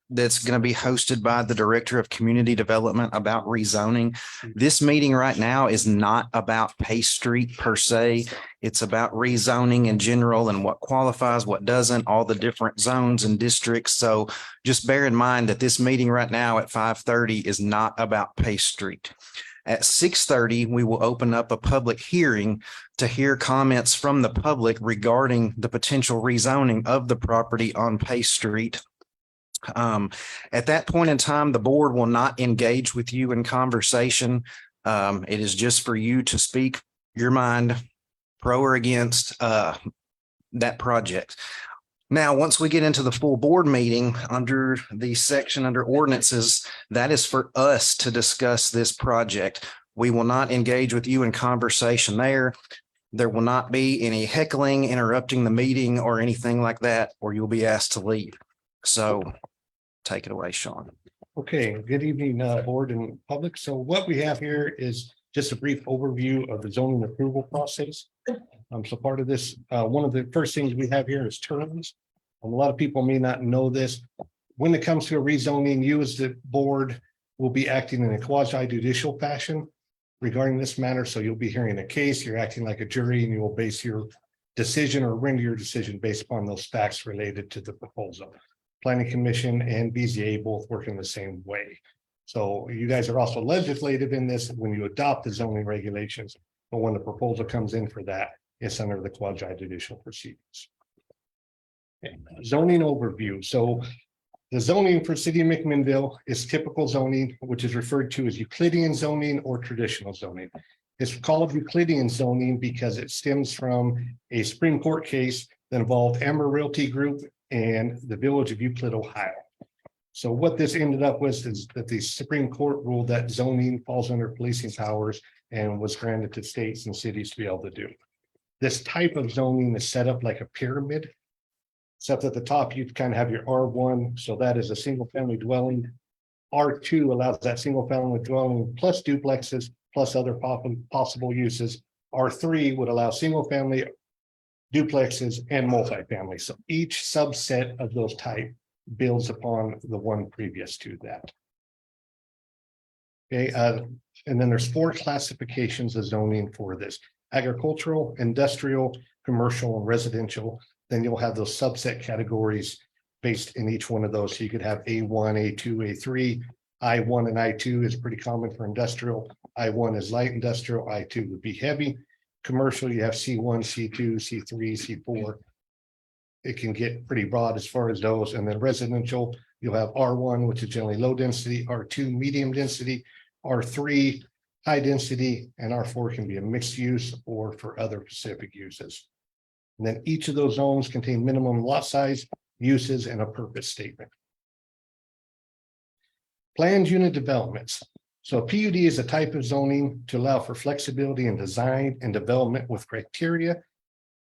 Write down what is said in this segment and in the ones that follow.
that's going to be hosted by the Director of Community Development about rezoning. This meeting right now is not about Pace Street per se. It's about rezoning in general and what qualifies, what doesn't, all the different zones and districts. So just bear in mind that this meeting right now at 5:30 is not about Pace Street. At 6:30, we will open up a public hearing to hear comments from the public regarding the potential rezoning of the property on Pace Street. At that point in time, the board will not engage with you in conversation. It is just for you to speak your mind, pro or against that project. Now, once we get into the full board meeting under the section under ordinances, that is for us to discuss this project. We will not engage with you in conversation there. There will not be any heckling, interrupting the meeting or anything like that, or you'll be asked to leave. So take it away, Sean. Okay, good evening, board and public. So what we have here is just a brief overview of the zoning approval process. So part of this, one of the first things we have here is terms. A lot of people may not know this. When it comes to a rezoning, you as the board will be acting in a quasi judicial fashion regarding this matter. So you'll be hearing a case, you're acting like a jury, and you will base your decision or render your decision based upon those facts related to the proposal. Planning Commission and BZA both work in the same way. So you guys are also legislative in this when you adopt the zoning regulations, but when the proposal comes in for that, it's under the quasi judicial proceedings. Okay. Zoning overview. So the zoning for City of McMinnville is typical zoning, which is referred to as Euclidean zoning or traditional zoning. It's called Euclidean zoning because it stems from a Supreme Court case that involved Emmer Realty Group and the village of Euclid, Ohio. So what this ended up was is that the Supreme Court ruled that zoning falls under policing powers and was granted to states and cities to be able to do. This type of zoning is set up like a pyramid, except at the top you kind of have your R1, so that is a single family dwelling. R2 allows that single family dwelling plus duplexes plus other possible uses. R3 would allow single family, duplexes, and multifamily. So each subset of those type builds upon the one previous to that. Okay, and then there's 4 classifications of zoning for this: agricultural, industrial, commercial, and residential. Then you'll have those subset categories based in each one of those. So you could have A1, A2, A3. I1 and I2 is pretty common for industrial. I1 is light industrial. I2 would be heavy. Commercial, you have C1, C2, C3, C4. It can get pretty broad as far as those. And then residential, you'll have R1, which is generally low density, R2, medium density, R3, high density, and R4 can be a mixed use or for other specific uses. And then each of those zones contain minimum lot size, uses, and a purpose statement. Planned unit developments. So a PUD is a type of zoning to allow for flexibility in design and development with criteria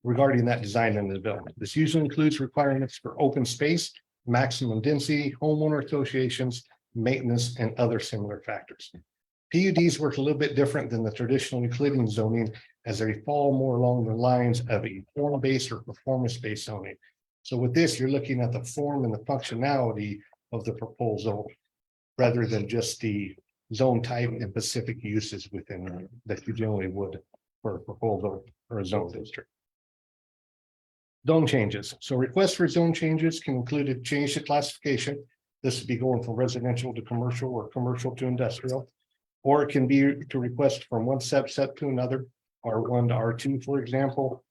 regarding that design and development. This usually includes requirements for open space, maximum density, homeowner associations, maintenance, and other similar factors. PUDs work a little bit different than the traditional Euclidean zoning, as they fall more along the lines of a form-based or performance-based zoning. So with this, you're looking at the form and the functionality of the proposal rather than just the zone type and specific uses within that you generally would for a proposal or a zone district. Zone changes. So requests for zone changes can include a change to classification. This would be going from residential to commercial or commercial to industrial, or it can be to request from one subset to another, R1 to R2, for example.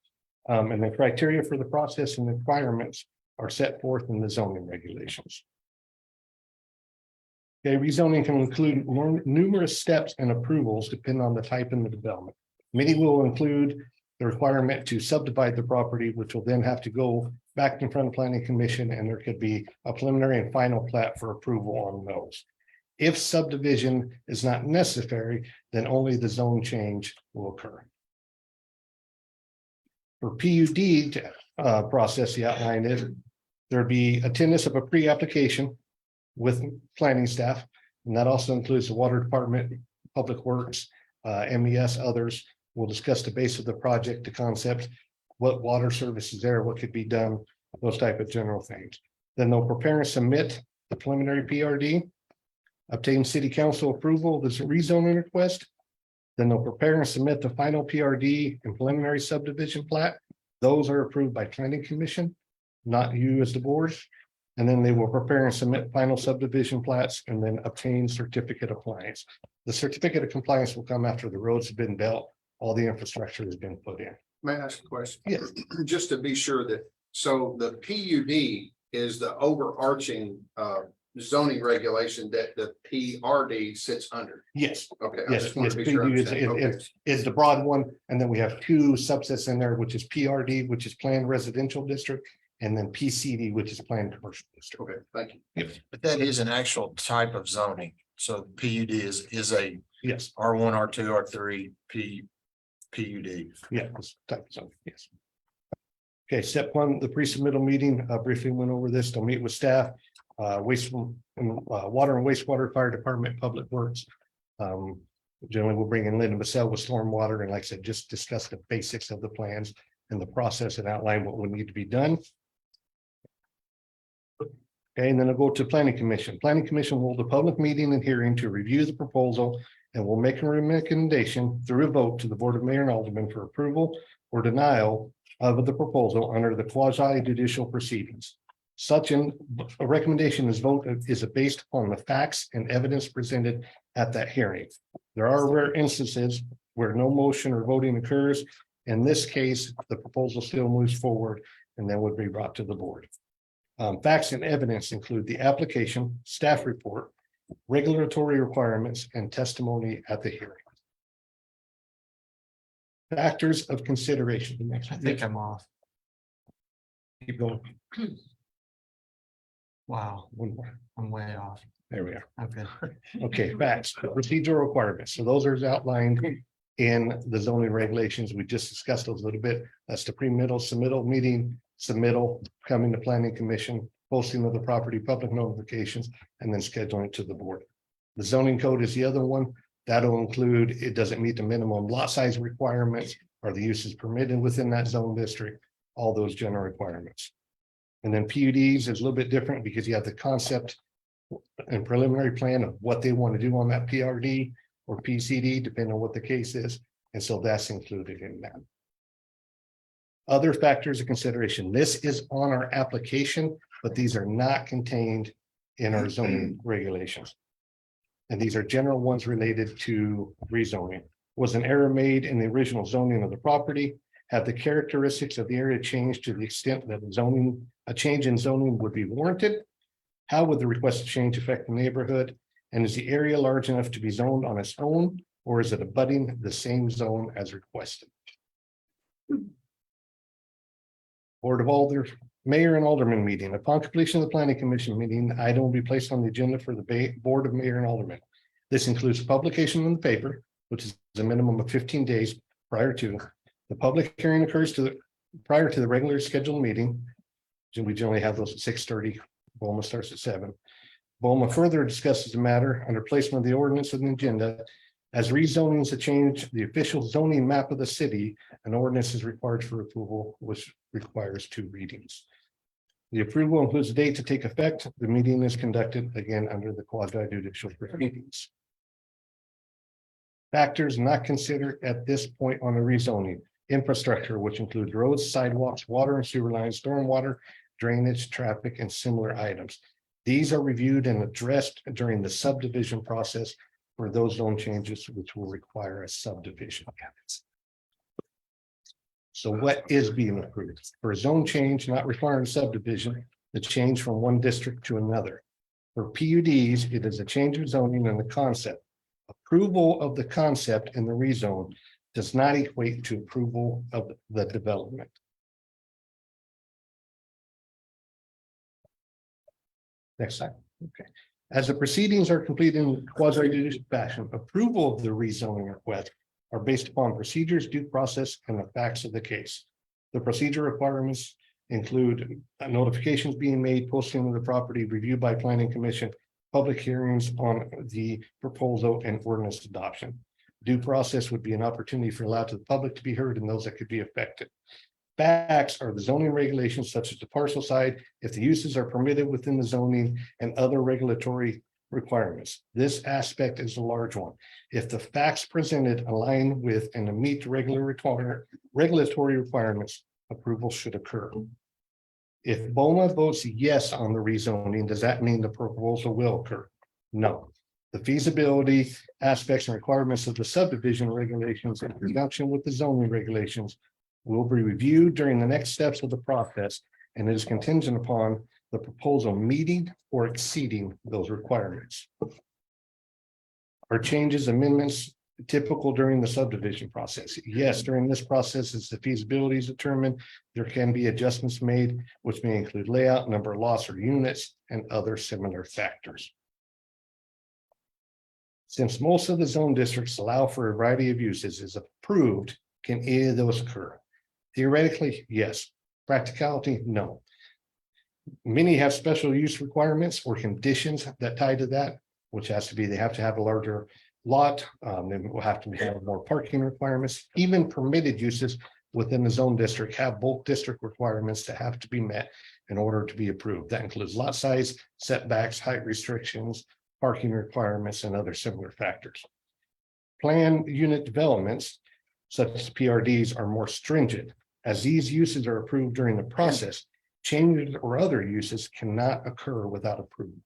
And the criteria for the process and requirements are set forth in the zoning regulations. Okay, rezoning can include numerous steps and approvals depending on the type and the development. Many will include the requirement to subdivide the property, which will then have to go back in front of Planning Commission, and there could be a preliminary and final plat for approval on those. If subdivision is not necessary, then only the zone change will occur. For PUD process, the outline is there'd be attendance of a pre-application with planning staff, and that also includes the water department, public works, MES, others. We'll discuss the base of the project, the concept, what water service is there, what could be done, those type of general things. Then they'll prepare and submit the preliminary PRD, obtain city council approval of this rezoning request. Then they'll prepare and submit the final PRD and preliminary subdivision plat. Those are approved by planning commission, not you as the board. And then they will prepare and submit final subdivision plats and then obtain certificate of compliance. The certificate of compliance will come after the roads have been built, all the infrastructure has been put in. May I ask a question? Yes. Just to be sure that, so the PUD is the overarching zoning regulation that the PRD sits under. Yes, Okay. I yes, just want yes. to be sure I PUD understand. Okay. is the broad one, and then we have two subsets in there, which is PRD, which is planned residential district, and then PCD, which is planned commercial district. Okay, thank you. But that is an actual type of zoning. So PUD is a Yes, R1, R2, R3, PUD. yeah, this type of zone, yes. Okay, step one, the pre-submittal meeting, briefly went over this. They'll meet with staff, water and wastewater, fire department, public works. Generally, we'll bring in Linda Bassell with stormwater, and like I said, just discuss the basics of the plans and the process and outline what would need to be done. Okay, and then I'll go to planning commission. Planning commission will hold a public meeting and hearing to review the proposal and will make a recommendation through a vote to the Board of Mayor and Aldermen for approval or denial of the proposal under the quasi judicial proceedings. Such a recommendation is based upon the facts and evidence presented at that hearing. There are rare instances where no motion or voting occurs. In this case, the proposal still moves forward and then would be brought to the board. Facts and evidence include the application, staff report, regulatory requirements, and testimony at the hearing. Factors of consideration. I think I'm off. Keep going. Wow, One more. I'm way off. There we are. Okay. Okay, facts, procedural requirements. So those are outlined in the zoning regulations. We just discussed those a little bit. That's the pre-middle, submittal meeting, submittal, coming to planning commission, posting of the property, public notifications, and then scheduling it to the board. The zoning code is the other one. That'll include, it doesn't meet the minimum lot size requirements or the uses permitted within that zone district, all those general requirements. And then PUDs is a little bit different because you have the concept and preliminary plan of what they want to do on that PRD or PCD, depending on what the case is. And so that's included in that. Other factors of consideration. This is on our application, but these are not contained in our zoning regulations. And these are general ones related to rezoning. Was an error made in the original zoning of the property? Have the characteristics of the area changed to the extent that a change in zoning would be warranted? How would the requested change affect the neighborhood? And is the area large enough to be zoned on its own, or is it abutting the same zone as requested? Board of Alder, Mayor and Alderman meeting. Upon completion of the Planning Commission meeting, the item will be placed on the agenda for the Board of Mayor and Aldermen. This includes publication in the paper, which is a minimum of 15 days prior to. The public hearing occurs prior to the regular scheduled meeting. We generally have those at 6:30. BoMA starts at 7. BoMA further discusses the matter under placement of the ordinance on the agenda. As rezoning is to change the official zoning map of the city, an ordinance is required for approval, which requires 2 readings. The approval includes a date to take effect. The meeting is conducted again under the quasi judicial proceedings. Factors not considered at this point on the rezoning: infrastructure, which includes roads, sidewalks, water and sewer lines, stormwater, drainage, traffic, and similar items. These are reviewed and addressed during the subdivision process for those zone changes, which will require a subdivision. So what is being approved? For a zone change not requiring subdivision, the change from one district to another. For PUDs, it is a change of zoning and the concept. Approval of the concept in the rezone does not equate to approval of the development. Next slide. Okay. As the proceedings are completed in quasi-judicial fashion, approval of the rezoning request are based upon procedures, due process, and the facts of the case. The procedure requirements include notifications being made, posting of the property, review by planning commission, public hearings on the proposal, and ordinance adoption. Due process would be an opportunity for allowed to the public to be heard and those that could be affected. Facts are the zoning regulations such as the parcel side, if the uses are permitted within the zoning and other regulatory requirements. This aspect is a large one. If the facts presented align with and meet the regulatory requirements, approval should occur. If BoMA votes yes on the rezoning, does that mean the proposal will occur? No. The feasibility aspects and requirements of the subdivision regulations in conjunction with the zoning regulations will be reviewed during the next steps of the process, and it is contingent upon the proposal meeting or exceeding those requirements. Are changes, amendments typical during the subdivision process? Yes, during this process, as the feasibility is determined, there can be adjustments made, which may include layout, number of lots or units, and other similar factors. Since most of the zone districts allow for a variety of uses, is approved, can any of those occur? Theoretically, yes. Practicality, no. Many have special use requirements or conditions that tie to that, which has to be, they have to have a larger lot. They will have to have more parking requirements. Even permitted uses within the zone district have both district requirements that have to be met in order to be approved. That includes lot size, setbacks, height restrictions, parking requirements, and other similar factors. Planned unit developments, such as PRDs, are more stringent. As these uses are approved during the process, changes or other uses cannot occur without approval.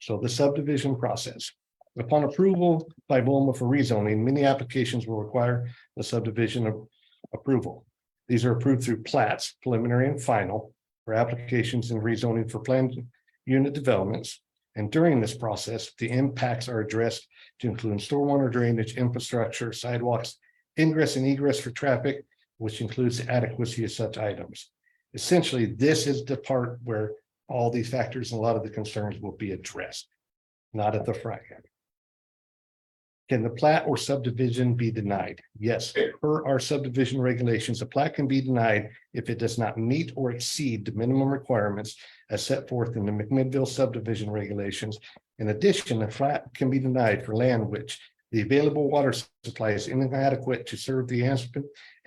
So the subdivision process. Upon approval by BoMA for rezoning, many applications will require the subdivision approval. These are approved through plats, preliminary and final, for applications and rezoning for planned unit developments. And during this process, the impacts are addressed to include stormwater drainage, infrastructure, sidewalks, ingress and egress for traffic, which includes the adequacy of such items. Essentially, this is the part where all these factors and a lot of the concerns will be addressed, not at the front end. Can the plat or subdivision be denied? Yes, per our subdivision regulations, a plat can be denied if it does not meet or exceed the minimum requirements as set forth in the McMinnville subdivision regulations. In addition, a plat can be denied for land which the available water supply is inadequate to serve the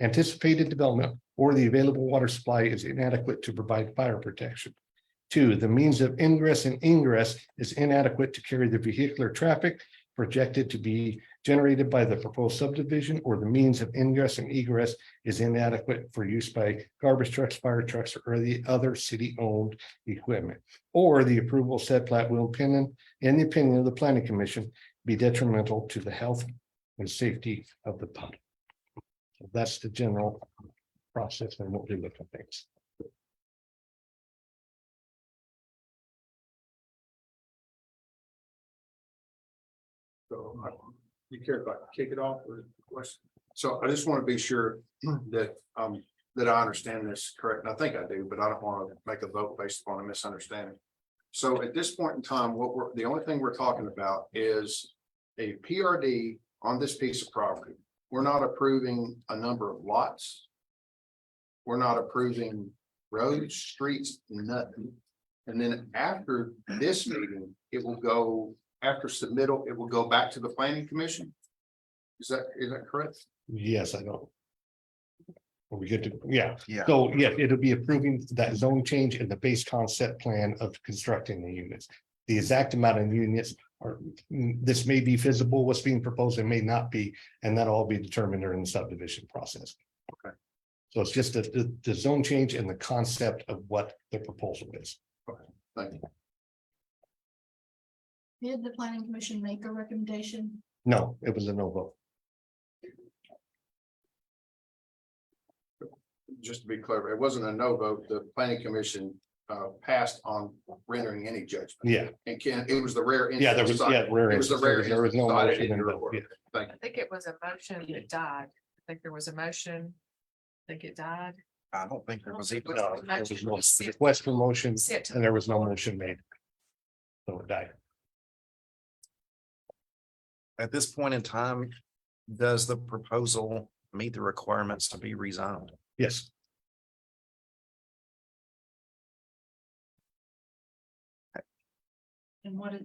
anticipated development, or the available water supply is inadequate to provide fire protection. 2, the means of ingress and egress is inadequate to carry the vehicular traffic projected to be generated by the proposed subdivision, or the means of ingress and egress is inadequate for use by garbage trucks, fire trucks, or the other city-owned equipment. Or the approval of said plat will, in the opinion of the planning commission, be detrimental to the health and safety of the public. So that's the general process and what we look at things. So you care if I kick it off or question? So I just want to be sure that that I understand this correct. And I think I do, but I don't want to make a vote based upon a misunderstanding. So at this point in time, the only thing we're talking about is a PRD on this piece of property. We're not approving a number of lots. We're not approving roads, streets, nothing. And then after this meeting, it will go, after submittal, it will go back to the planning commission. Is that correct? Yes, I know. We get to, yeah. Yeah. So yeah, it'll be approving that zone change in the base concept plan of constructing the units. The exact amount of units are, this may be feasible, what's being proposed, and may not be, and that'll all be determined during the subdivision process. Okay. So it's just the zone change and the concept of what the proposal is. Okay, thank you. Did the planning commission make a recommendation? No, it was a no vote. Just to be clear, it wasn't a no vote. The planning commission passed on rendering any judgment. Yeah, And it was the rare. yeah, there was, instance yeah, rare It was the instance. rare. There was no instance cited motion in in your the, report. yeah. Thank you. I think it was a motion that died. I think there was a motion. I think it died. I don't think there was even. No, there was no request for motion Sit to and there was no motion made. So it died. At this point in time, does the proposal meet the requirements to be rezoned? Yes. And what it.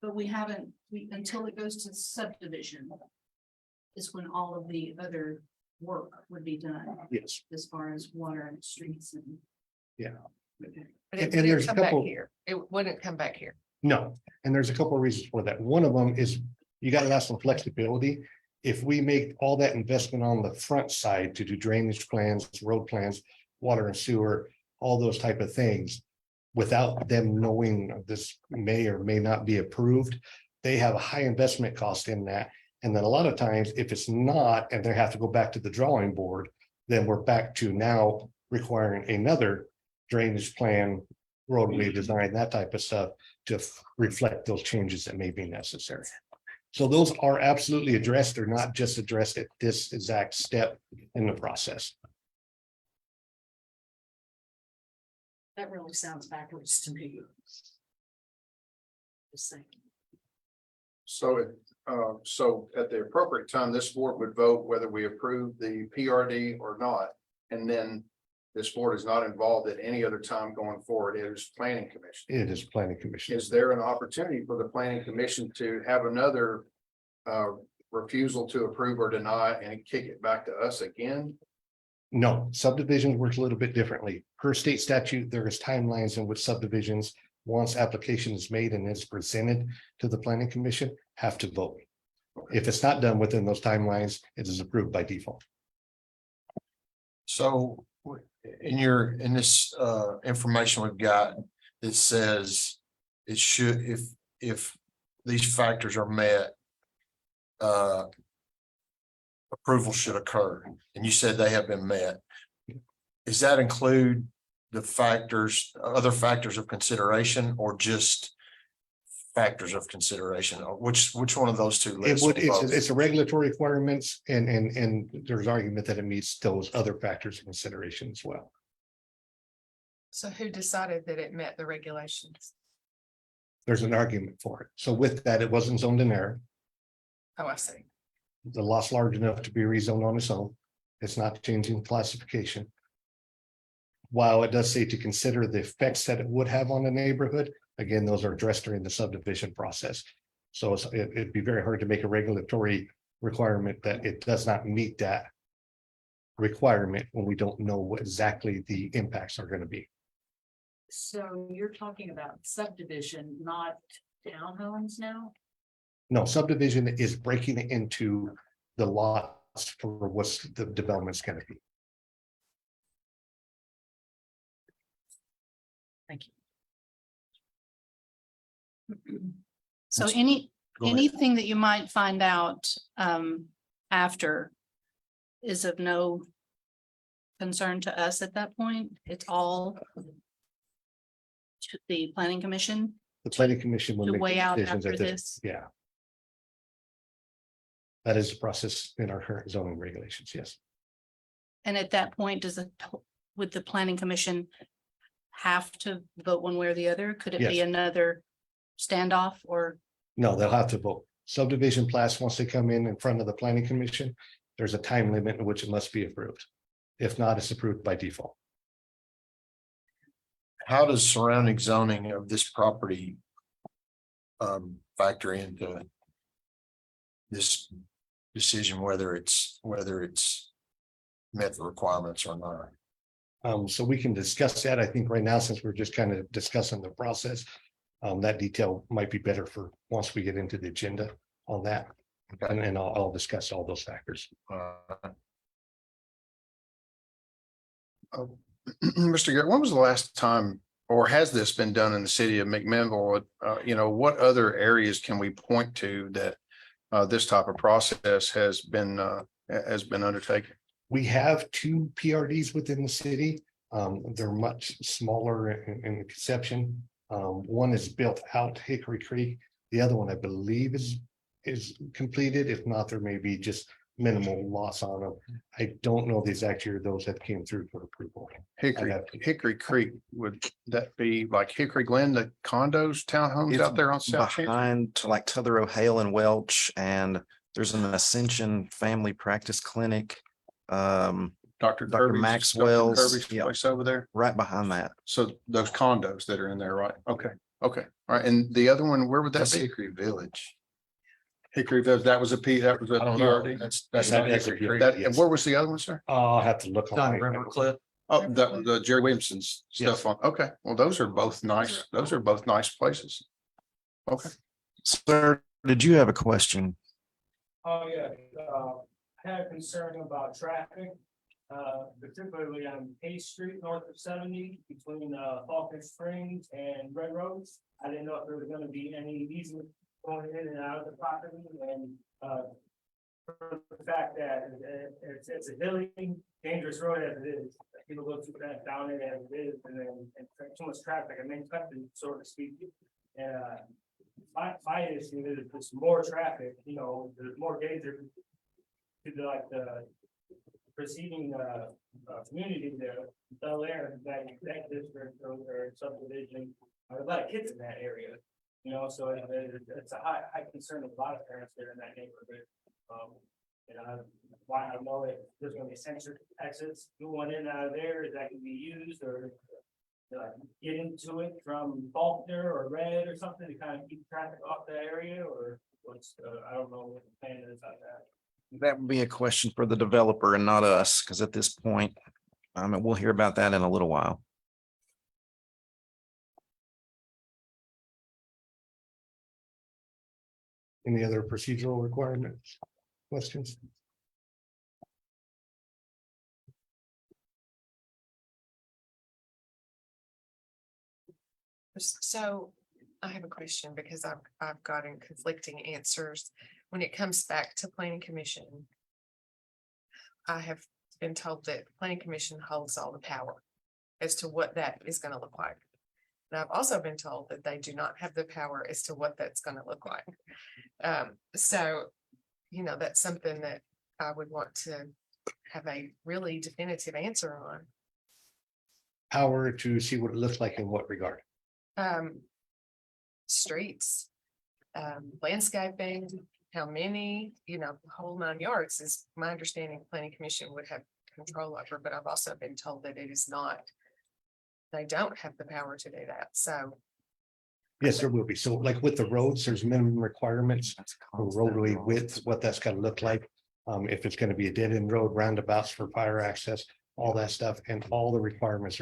But we haven't, until it goes to subdivision. is when all of the other work would be done Yes. as far as water and streets and. Yeah. Okay. But And it there's didn't a come back couple- here. It wouldn't come back here. No, and there's a couple of reasons for that. One of them is you gotta have some flexibility. If we make all that investment on the front side to do drainage plans, road plans, water and sewer, all those type of things. Without them knowing this may or may not be approved, they have a high investment cost in that. And then a lot of times, if it's not, and they have to go back to the drawing board, then we're back to now requiring another drainage plan, roadway design, that type of stuff to reflect those changes that may be necessary. So those are absolutely addressed. They're not just addressed at this exact step in the process. That really sounds backwards to me. Just saying. So at the appropriate time, this board would vote whether we approve the PRD or not. And then this board is not involved at any other time going forward. It is planning commission. It is planning commission. Is there an opportunity for the planning commission to have another refusal to approve or deny and kick it back to us again? No, subdivisions works a little bit differently. Per state statute, there is timelines in which subdivisions, once application is made and is presented to the planning commission, have to vote. If it's not done within those timelines, it is approved by default. So in this information we've got, it says it should, if these factors are met, approval should occur, and you said they have been met. Does that include the factors, other factors of consideration, or just factors of consideration? Or which one of those two It lists? would, will vote? it's a regulatory requirements and there's argument that it meets those other factors of consideration as well. So who decided that it met the regulations? There's an argument for it. So with that, it wasn't zoned in error. Oh, I see. The lot's large enough to be rezoned on its own. It's not changing classification. While it does say to consider the effects that it would have on the neighborhood, again, those are addressed during the subdivision process. So it'd be very hard to make a regulatory requirement that it does not meet that requirement when we don't know what exactly the impacts are going to be. So you're talking about subdivision, not townhomes now? No, subdivision is breaking it into the lots for what's the development's going to be. Thank So Go ahead. anything that you might find out after is of no concern to us at that point. It's all to the planning commission The planning commission will to make weigh the out decisions after at this. Yeah. That is the process in our current zoning regulations, yes. And at that point, would the planning commission have to vote one way or the other? Could it be Yes. another standoff or? No, they'll have to vote. Subdivision plats, once they come in front of the planning commission, there's a time limit in which it must be approved. If not, it's approved by default. How does surrounding zoning of this property factor into this decision, whether it's met the requirements or not? So we can discuss that. I think right now, since we're just kind of discussing the process, that detail might be better for once we get into the agenda on that. And I'll discuss all those factors. Mr. Garrett, when was the last time, or has this been done in the city of McMinnville? What other areas can we point to that this type of process has been undertaken? We have two PRDs within the city. They're much smaller in conception. One is built out Hickory Creek. The other one, I believe, is completed. If not, there may be just minimal loss on them. I don't know the exact year those that came through for approval. Hickory Creek, would that be like Hickory Glen, the condos, townhomes It's out there on South Chance? behind to like Tuthero, Hale and Welch, and there's an Ascension Family Practice Clinic. Dr. Dr. Kirby's- Maxwell's, Dr. Kirby's yeah. place over there. Right behind that. So those condos that are in there, right? Okay, all right. And the other one, where would that That's be? Hickory Village. Hickory Village, that was a that was a I don't know. PRD? That's not That's a Hickory Creek. That, and yes. where was the other one, sir? I'll have to look. on my- Oh, that, the Jerry Williamson's stuff on, okay, well, those are both nice places. Okay. Sir, did you have a question? Oh, yeah, I had a concern about traffic, particularly on K Street north of 70 between, Falcon Springs and Red Rose. I didn't know if there was gonna be any easement going in and out of the property and, for the fact that it's a hilly, dangerous road as it is. People go too fast down it as it is, and then, and too much traffic, and then cut to sort of speed. And, my issue is there's more traffic, you know, there's more danger to the, like, the preceding, community there, Bel Air, that district or subdivision, there's a lot of kids in that area, you know, so it's a high concern of a lot of parents there in that neighborhood. And why I know it, there's gonna be censored exits, going in and out of there, that can be used or get into it from Faulkner or Red or something to kind of keep traffic off that area, or what's, I don't know what the plan is on that. That would be a question for the developer and not us, because at this point, we'll hear about that in a little while. Any other procedural requirements, questions? So I have a question because I've gotten conflicting answers. When it comes back to planning commission, I have been told that planning commission holds all the power as to what that is gonna look like. And I've also been told that they do not have the power as to what that's gonna look like. So, you know, that's something that I would want to have a really definitive answer on. Power to see what it looks like in what regard? Streets, landscaping, how many, you know, the whole 9 yards is my understanding. Planning commission would have control over, but I've also been told that it is not. They don't have the power to do that, so. Yes, there will be. So like with the roads, there's minimum requirements for roadway width, what that's gonna look like. If it's gonna be a dead end road, roundabouts for fire access, all that stuff, and all the requirements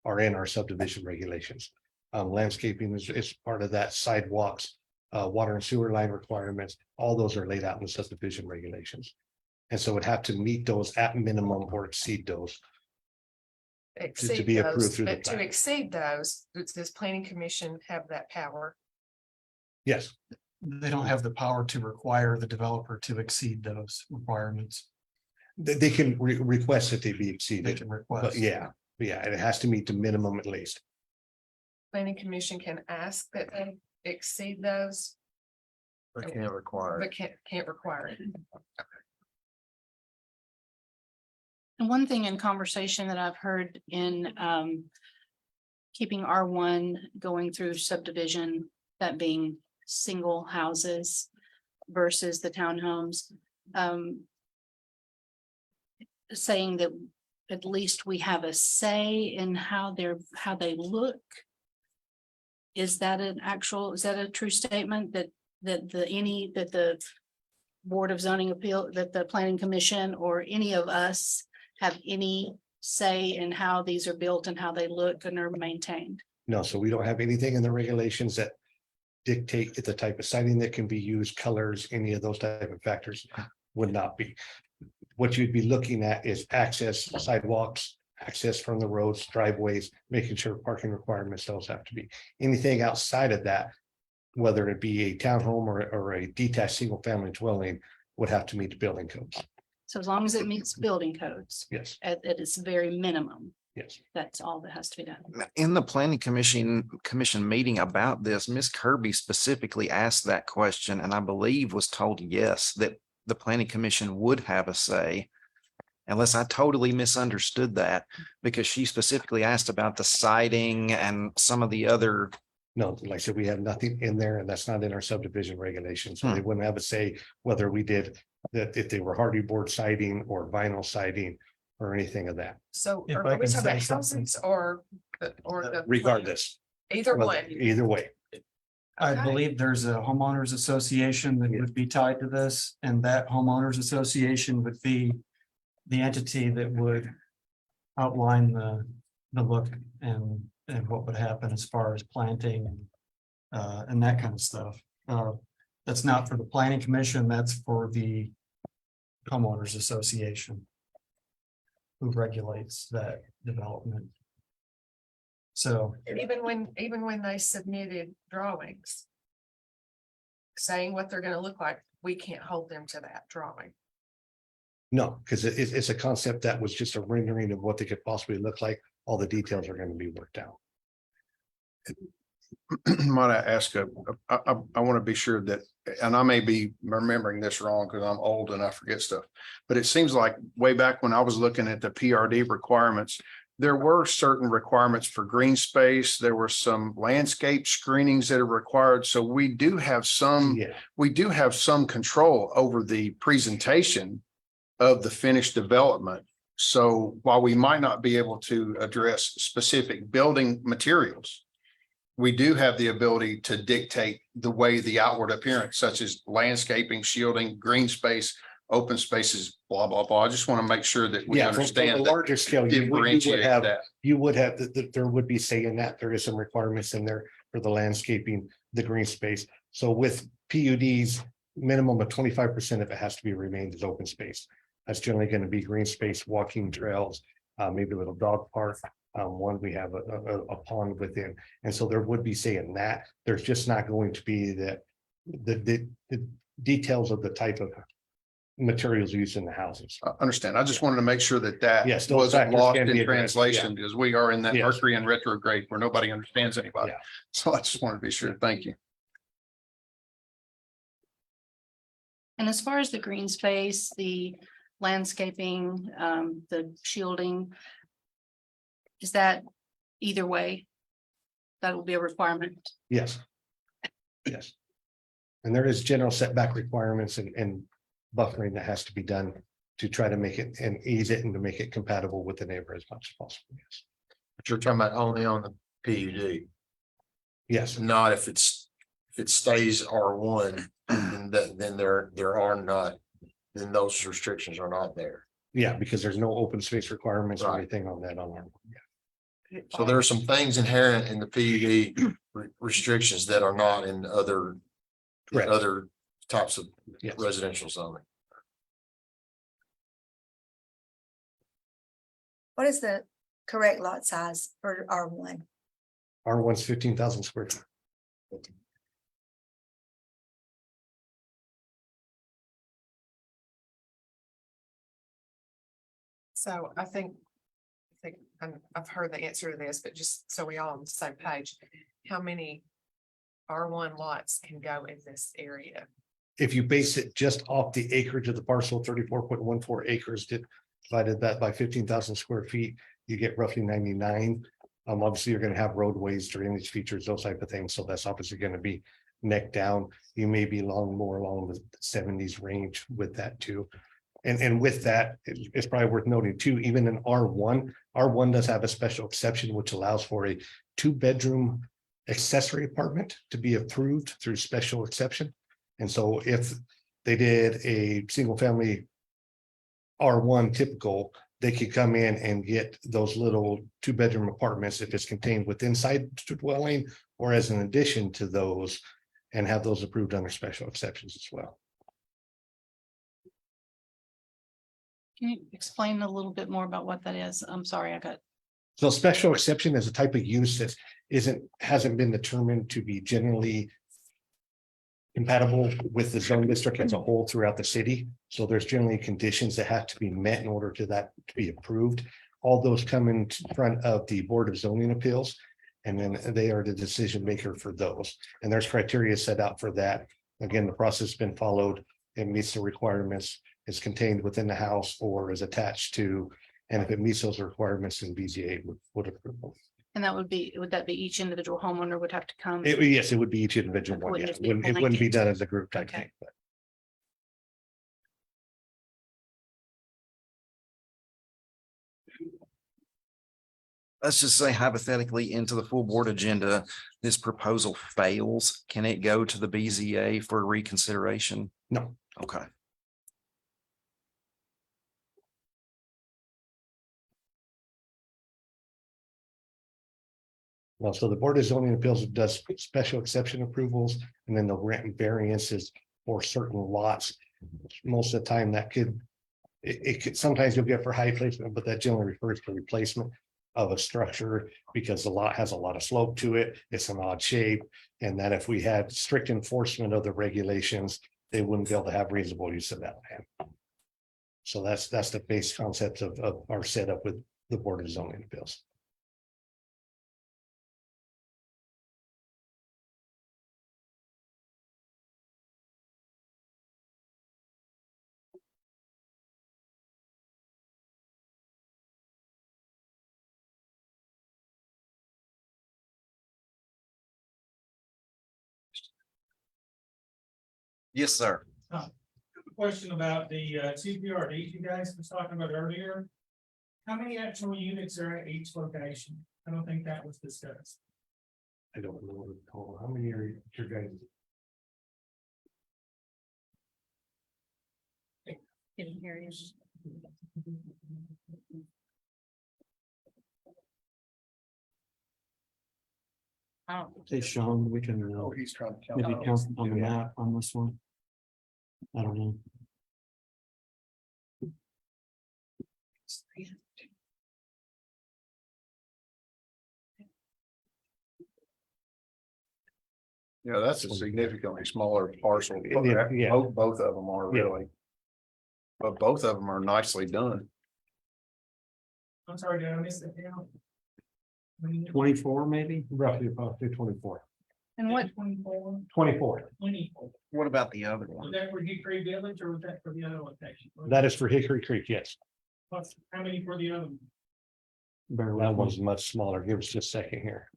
are in our subdivision regulations. Landscaping is part of that, sidewalks, water and sewer line requirements, all those are laid out in the subdivision regulations. And so it would have to meet those at minimum or exceed those. Exceed be approved those, through the but to plan. exceed those, does planning commission have that power? Yes, They don't have the power to require the developer to exceed those requirements. they can request that they be They exceeded, can but request. yeah, it has to meet the minimum at least. Planning commission can ask that they exceed those, They can't require it. but can't require it. And one thing in conversation that I've heard in keeping R1 going through subdivision, that being single houses versus the townhomes. Saying that at least we have a say in how they look. Is that is that a true statement that the Board of Zoning Appeal, that the Planning Commission or any of us have any say in how these are built and how they look and are maintained? No, so we don't have anything in the regulations that dictate the type of siding that can be used, colors, any of those type of factors would not be. What you'd be looking at is access, sidewalks, access from the roads, driveways, making sure parking requirements, those have to be. Anything outside of that, whether it be a townhome or a detached single family dwelling, would have to meet the building codes. So as long as it meets building codes Yes, at its very minimum, yes. that's all that has to be done. In the planning commission meeting about this, Ms. Kirby specifically asked that question, and I believe was told yes, that the planning commission would have a say. Unless I totally misunderstood that, because she specifically asked about the siding and some of the other. No, like I said, we have nothing in there, and that's not in our subdivision regulations. So they wouldn't have a say whether we did that, if they were hardy board siding or vinyl siding or anything of that, So If are I we can talking about say something. houses or the? regardless. Either Well, one. Either way, I Okay. believe there's a homeowners association that would be tied to this, and that homeowners association would be the entity that would outline the look and what would happen as far as planting and that kind of stuff. That's not for the planning commission, that's for the homeowners association who regulates that development. So Even when they submitted drawings. Saying what they're gonna look like, we can't hold them to that drawing. No, because it's a concept that was just a rendering of what they could possibly look like. All the details are going to be worked out. Might I ask I want to be sure that, and I may be remembering this wrong because I'm old and I forget stuff. But it seems like way back when I was looking at the PRD requirements, there were certain requirements for green space. There were some landscape screenings that are required. So we do have some control over the presentation of the finished development. So while we might not be able to address specific building materials, we do have the ability to dictate the way the outward appearance, such as landscaping, shielding, green space, open spaces, blah, blah, blah. I just want to make sure that we Yeah, from a understand that, larger scale, differentiate that. you would have, there would be saying that there is some requirements in there for the landscaping, the green space. So with PUDs, minimum of 25% of it has to be remained as open space. That's generally going to be green space, walking trails, maybe a little dog park. One, we have a pond within, and so there would be saying that there's just not going to be the details of the type of materials used in the houses. I understand. I just wanted to make sure that Yes, those wasn't factors lost can be in addressed, translation because we are in that Yes. Mercury and retrograde where nobody understands anybody. Yeah. So I just wanted to be sure. Thank you. And as far as the green space, the landscaping, the shielding, is that either way? That will be a requirement. Yes. Yes. And there is general setback requirements and buffering that has to be done to try to make it and ease it and to make it compatible with the neighbor as much as possible. Yes. But you're talking about only on the PUD, Yes. not if it stays R1, then there are not, then those restrictions are not there. Yeah, because there's no open space requirements or Right. anything on that on our. So there are some things inherent in the PUD restrictions that are not in other Correct. types of Yes. residential zoning. What is the correct lot size for R1? R1's 15,000 square feet. So I think I've heard the answer to this, but just so we all on the same page, how many R1 lots can go in this area? If you base it just off the acreage of the parcel, 34.14 acres, divided that by 15,000 square feet, you get roughly 99. Obviously, you're going to have roadways, drainage features, those type of things. So that's obviously going to be neck down. You may be more along the 70s range with that too. And with that, it's probably worth noting too, even in R1 does have a special exception, which allows for a 2-bedroom accessory apartment to be approved through special exception. And so if they did a single family R1 typical, they could come in and get those little 2-bedroom apartments if it's contained within inside the dwelling or as an addition to those and have those approved under special exceptions as well. Can you explain a little bit more about what that is? I'm sorry, I got. So special exception is a type of use that hasn't been determined to be generally compatible with the zone district as a whole throughout the city. So there's generally conditions that have to be met in order to that to be approved. All those come in front of the Board of Zoning Appeals, and then they are the decision maker for those. And there's criteria set out for that. Again, the process has been followed. It meets the requirements. Is contained within the house or is attached to, and if it meets those requirements, then BZA would approve. And that would that be each individual homeowner would have to come? Yes, it would be each individual It one. wouldn't Yeah. just be It wouldn't be blanket. done as a group type Okay. thing. But let's just say hypothetically into the full board agenda, this proposal fails, can it go to the BZA for reconsideration? No. Okay. Well, so the Board of Zoning Appeals does special exception approvals and then they'll grant variances for certain lots. Most of the time that could, it could, sometimes you'll get for height placement, but that generally refers to replacement of a structure because the lot has a lot of slope to it. It's an odd shape. And that if we had strict enforcement of the regulations, they wouldn't be able to have reasonable use of that land. So that's the base concept of our setup with the Board of Zoning Appeals. Yes, sir. Question about the CPRDs you guys was talking about earlier. How many actual units are at each location? I don't think that was discussed. I don't know what it's called. How many are your guys? Didn't hear you. Oh, Hey, Sean, we can He's trying to maybe count on the map on this one. I don't know. Yeah, that's a significantly smaller parcel. Yeah. Both of them are Yeah. really. But both of them are nicely done. I'm sorry, did I miss that down? 24 maybe? Roughly about 24. and what, 24, 24. 24. What about the other Was one? that for Hickory Village or was that for the other location? That is for Hickory Creek, yes. Plus, how many for the other? One? Bear with That me. one's much smaller. Give us just a second here.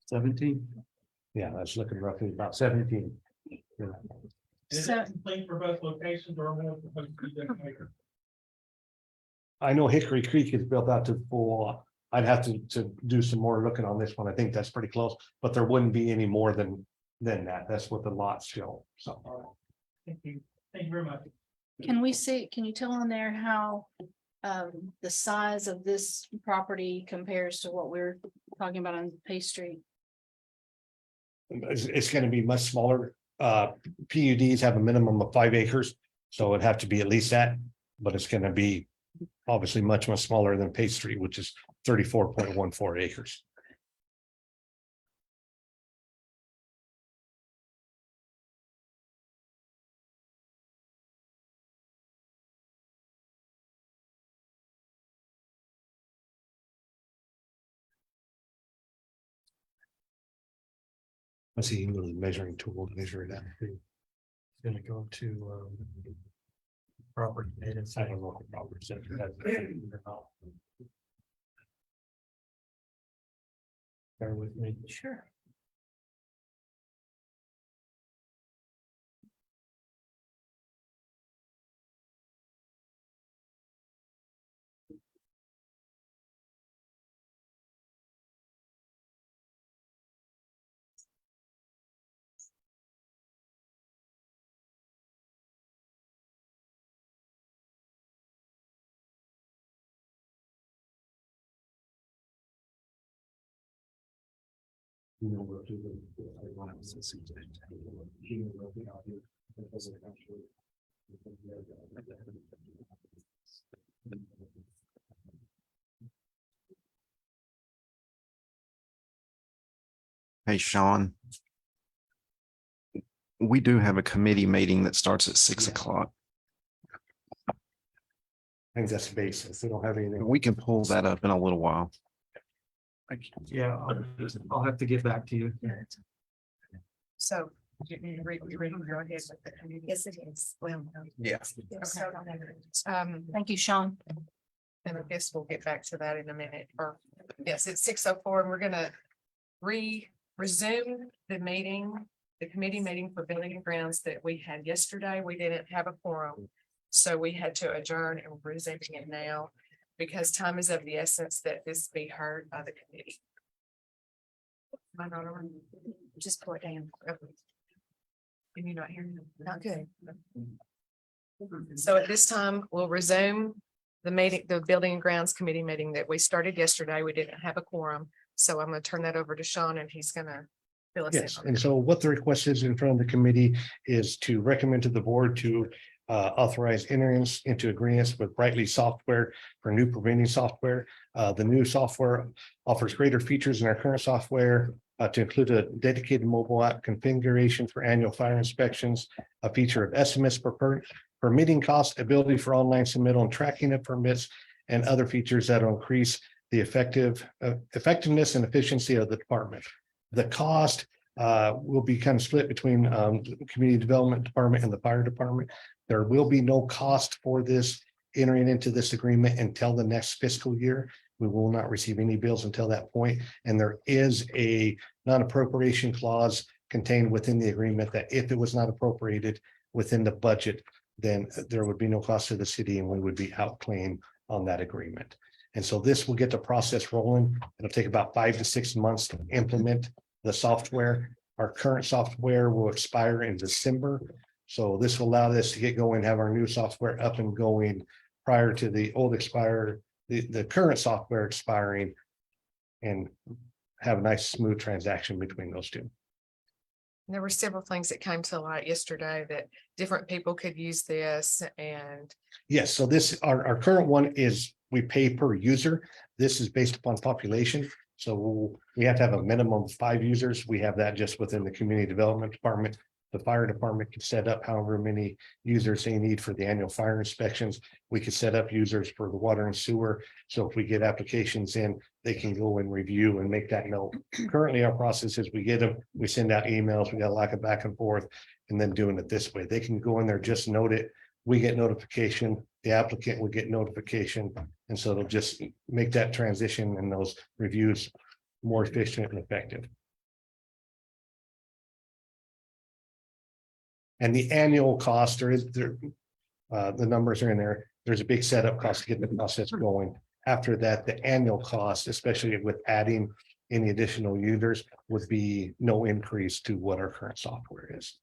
Seventeen. Yeah, that's looking roughly about 17. Yeah. Is So- that complete for both locations or more supposed to be different later? I know Hickory Creek is built out to full. I'd have to do some more looking on this one. I think that's pretty close, but there wouldn't be any more than that. That's what the lots show. So Thank you. Thank you very much. can we see, can you tell on there how the size of this property compares to what we're talking about on Pace Street? it's going to be much smaller. PUDs have a minimum of 5 acres, so it'd have to be at least that, but it's going to be obviously much smaller than Page Street, which is 34.14 acres. I see you go to the measuring tool to measure it out. Gonna go to property data. I don't know what the proper center has. Bear with me. Sure. Hey, Sean. We do have a committee meeting that starts at 6 o'clock. I think that's the basis. They don't have anything. We can pull that up in a little while. Yeah, I'll have to get back to you. So you ready to go ahead with the committee? Yes, it is. Well. Yeah. yes. Thank you, Sean. And I guess we'll get back to that in a minute, or, yes, it's 6:04, and we're gonna resume the meeting, the committee meeting for building and grounds that we had yesterday. We didn't have a quorum. So we had to adjourn, and we're resuming it now because time is of the essence that this be heard by the committee. Am I not on? Just pour it down. Can you not hear me? Not good. So at this time, we'll resume the meeting, the Building and Grounds Committee meeting that we started yesterday. We didn't have a quorum. So I'm gonna turn that over to Sean and he's gonna fill us in. Yes, on and that. so what the request is in front of the committee is to recommend to the board to authorize entering into agreements with Brightly Software for new preventing software. The new software offers greater features than our current software to include a dedicated mobile app configuration for annual fire inspections, a feature of estimates per permitting cost, ability for online submittal and tracking of permits, and other features that will increase the effectiveness and efficiency of the department. The cost will be kind of split between the Community Development Department and the Fire Department. There will be no cost for this entering into this agreement until the next fiscal year. We will not receive any bills until that point. And there is a non-appropriation clause contained within the agreement that if it was not appropriated within the budget, then there would be no cost to the city and we would be outclaim on that agreement. And so this will get the process rolling. It'll take about 5 to 6 months to implement the software. Our current software will expire in December. So this will allow us to get going, have our new software up and going prior to the old the current software expiring, and have a nice smooth transaction between those two. There were several things that came to light yesterday that different people could use this and Yes, so this, our current one is we pay per user. This is based upon population. So we have to have a minimum of 5 users. We have that just within the Community Development Department. The Fire Department can set up however many users they need for the annual fire inspections. We could set up users for the water and sewer. So if we get applications in, they can go and review and make that note. Currently, our process is we get them, we send out emails, we got a lot of back and forth, and then doing it this way. They can go in there, just note it. We get notification, the applicant will get notification. And so it'll just make that transition and those reviews more efficient and effective. And the annual cost, the numbers are in there. There's a big setup cost to get the process going. After that, the annual cost, especially with adding any additional users, would be no increase to what our current software is.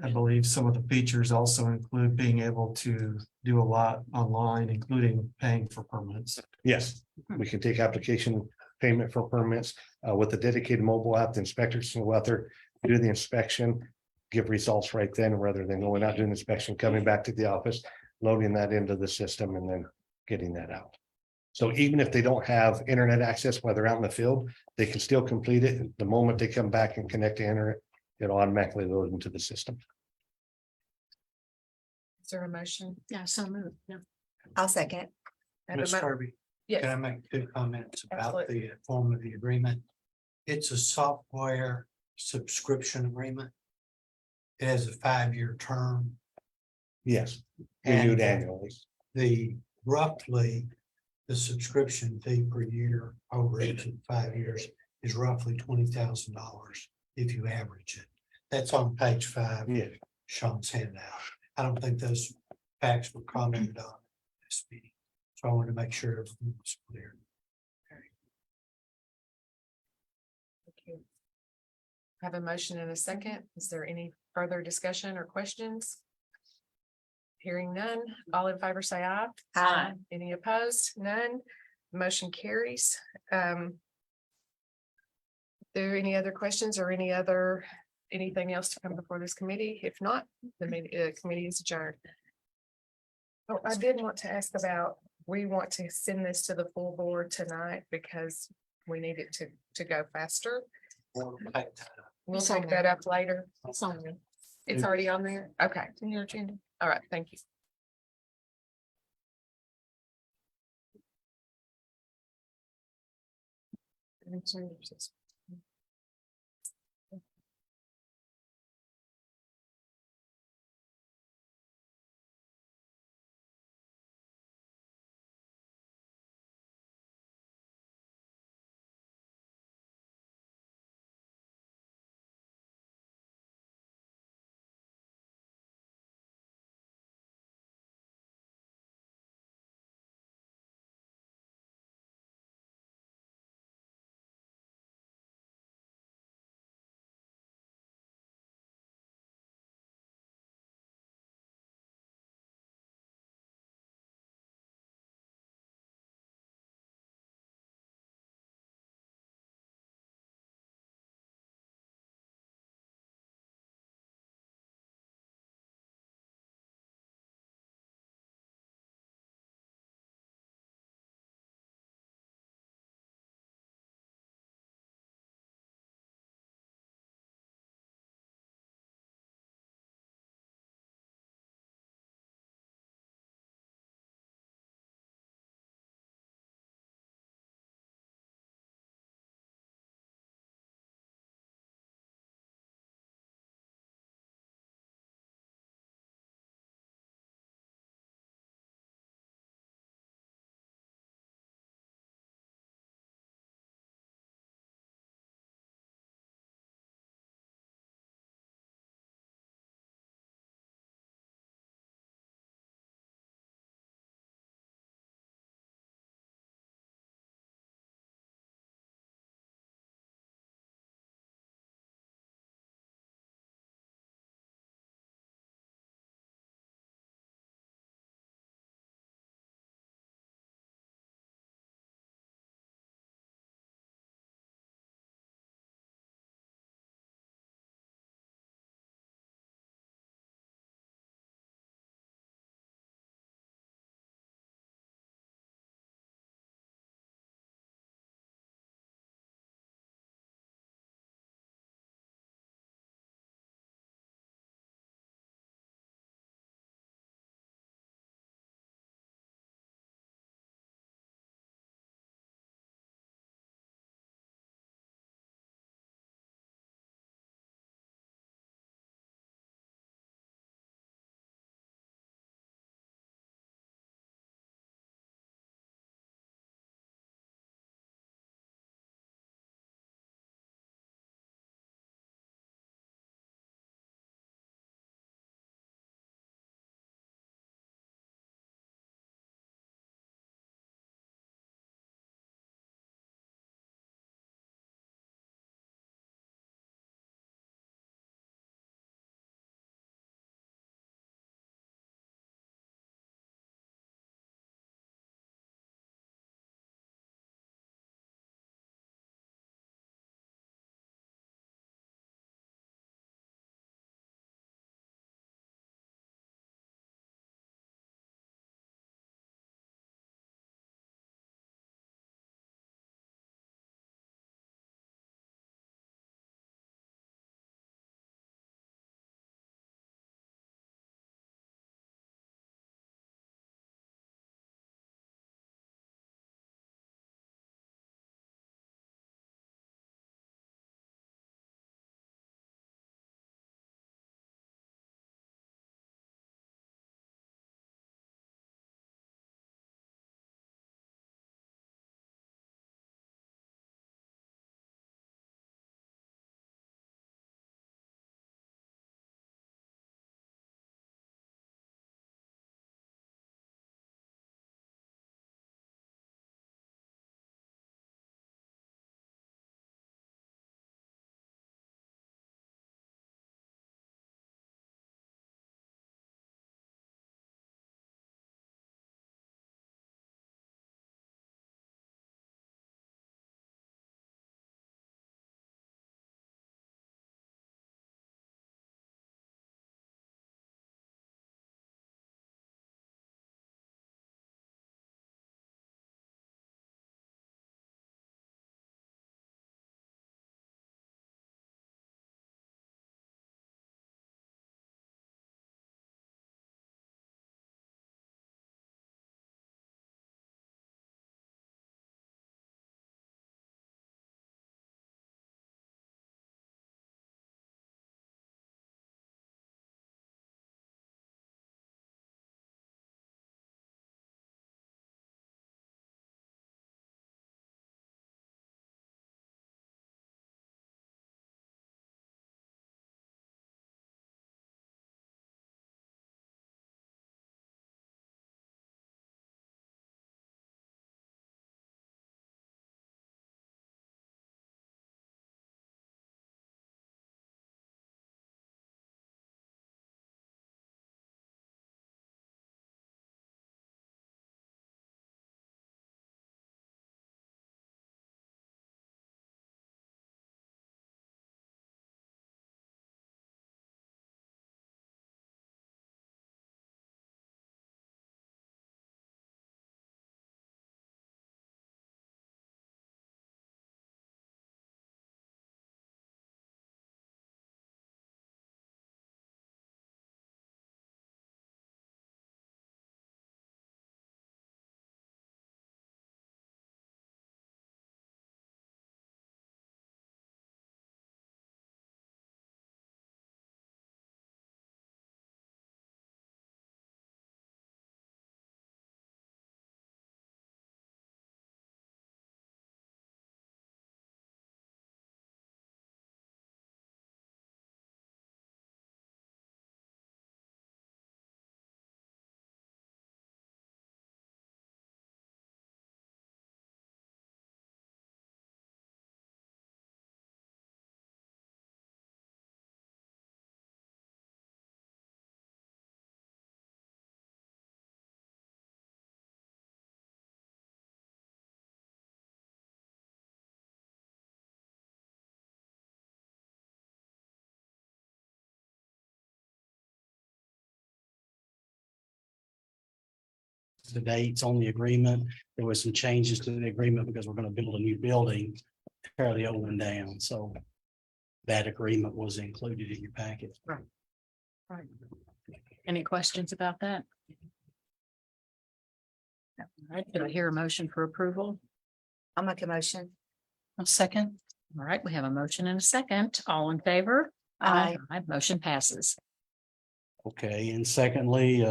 I believe some of the features also include being able to do a lot online, including paying for permits. Yes, we can take application payment for permits with a dedicated mobile app. The inspectors can go out there, do the inspection, give results right then, rather than going out doing inspection, coming back to the office, loading that into the system and then getting that out. So even if they don't have internet access while they're out in the field, they can still complete it. The moment they come back and connect to internet, it'll automatically load into the system. is there a motion? Yeah, so moved. Yeah. I'll second. Have a Ms. mo- Kirby, Yes. can I make 2 comments about Absolutely. the form of the agreement? It's a software subscription agreement. It has a 5-year term. Yes, And renewed annually. roughly the subscription fee per year over each of 5 years is roughly $20,000 if you average it. That's on page 5. Yeah. Sean's handout. I don't think those facts were commented on in this meeting. So I wanted to make sure everything was clear. Thank you. Have a motion and a second. Is there any further discussion or questions? Hearing none, all in favor say aye. Aye. Any opposed? None. Motion carries. There any other questions or anything else to come before this committee? If not, the committee is adjourned. Oh, I did want to ask about, we want to send this to the full board tonight because we need it to go faster. We'll take that up later. It's on there. It's already on there? Okay. It's in your agenda. All right, thank you. the dates on the agreement. There was some changes to the agreement because we're gonna build a new building, tear the old one down, so that agreement was included in your packet. Right. Any questions about that? All right, did I hear a motion for approval? I'll make a motion. A second. All right, we have a motion and a second. All in favor? Aye. Motion passes. Okay, and secondly,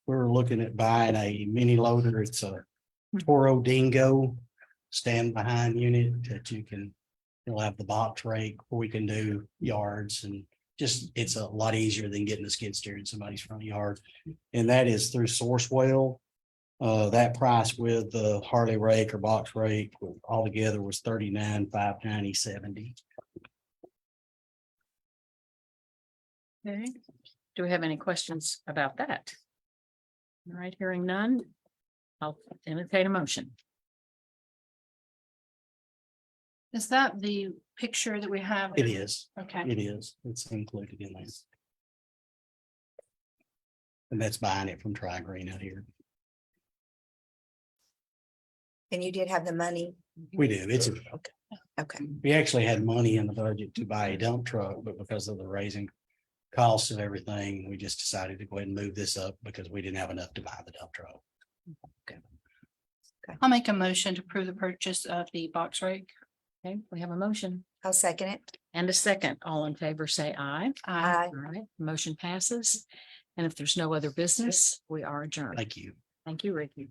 we're looking at buying a mini loader. It's a Toro Dingo stand behind unit that you can, you'll have the box rake where we can do yards and just, it's a lot easier than getting a skid steer in somebody's front yard. And that is through Sourcewell. That price with the Harley rake or box rake altogether was $39,590.70. Okay, do we have any questions about that? All right, hearing none. I'll entertain a motion. Is that the picture that we have? It is, Okay, it is, it's included in this. And that's buying it from Tri Green out here. And you did have the money. We do, it's, Okay. we actually had money in the budget to buy a dump truck, but because of the raising costs of everything, we just decided to go ahead and move this up because we didn't have enough to buy the dump truck. I'll make a motion to approve the purchase of the box rake. Okay, we have a motion I'll second it. and a second. All in favor, say aye. Aye. All right, motion passes. And if there's no other business, we are adjourned. Thank you. Thank you, Ricky.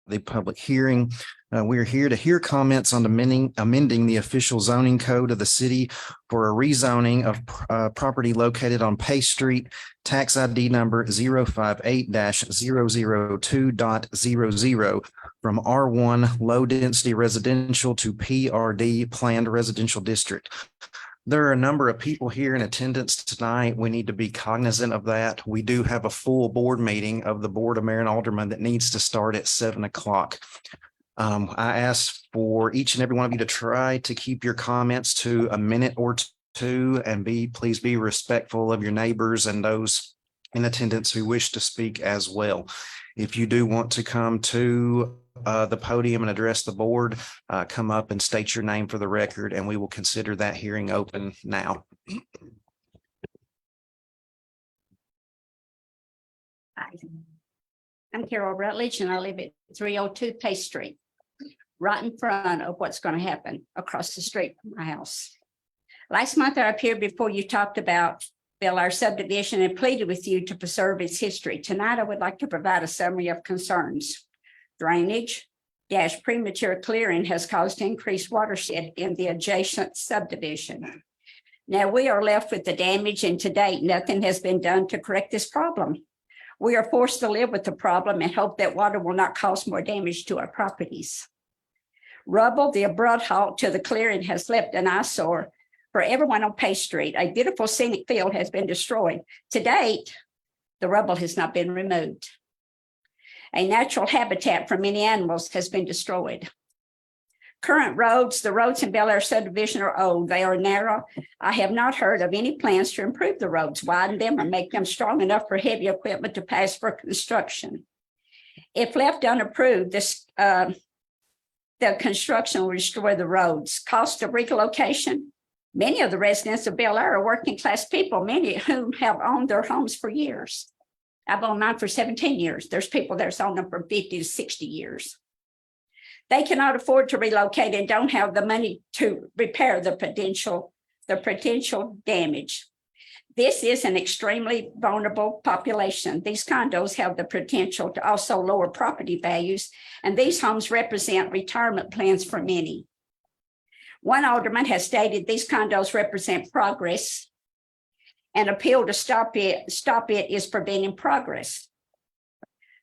the public hearing. We're here to hear comments on amending the official zoning code of the city for a rezoning of property located on Pace Street, tax ID number 058-002.00 from R1 Low Density Residential to PRD Planned Residential District. There are a number of people here in attendance tonight. We need to be cognizant of that. We do have a full board meeting of the Board of Mayor and Aldermen that needs to start at 7 o'clock. I ask for each and every one of you to try to keep your comments to a minute or two, and please be respectful of your neighbors and those in attendance who wish to speak as well. If you do want to come to the podium and address the board, come up and state your name for the record, and we will consider that hearing open now. Hi. I'm Carol Rutledge, and I live at 302 Pace Street, right in front of what's going to happen across the street from my house. Last month, I appeared before you, talked about Bel Air subdivision and pleaded with you to preserve its history. Tonight, I would like to provide a summary of concerns. Drainage - premature clearing has caused increased watershed in the adjacent subdivision. Now we are left with the damage, and to date, nothing has been done to correct this problem. We are forced to live with the problem and hope that water will not cause more damage to our properties. Rubble, the abrupt halt to the clearing, has left an eyesore for everyone on Pace Street. A beautiful scenic field has been destroyed. To date, the rubble has not been removed. A natural habitat for many animals has been destroyed. Current roads, the roads in Bel Air subdivision are old. They are narrow. I have not heard of any plans to improve the roads, widen them, or make them strong enough for heavy equipment to pass for construction. If left unapproved, the construction will destroy the roads. Cost of relocation. Many of the residents of Bel Air are working class people, many of whom have owned their homes for years. I've owned mine for 17 years. There's people that's owned them for 50 to 60 years. They cannot afford to relocate and don't have the money to repair the potential damage. This is an extremely vulnerable population. These condos have the potential to also lower property values, and these homes represent retirement plans for many. One alderman has stated these condos represent progress. An appeal to stop it is preventing progress.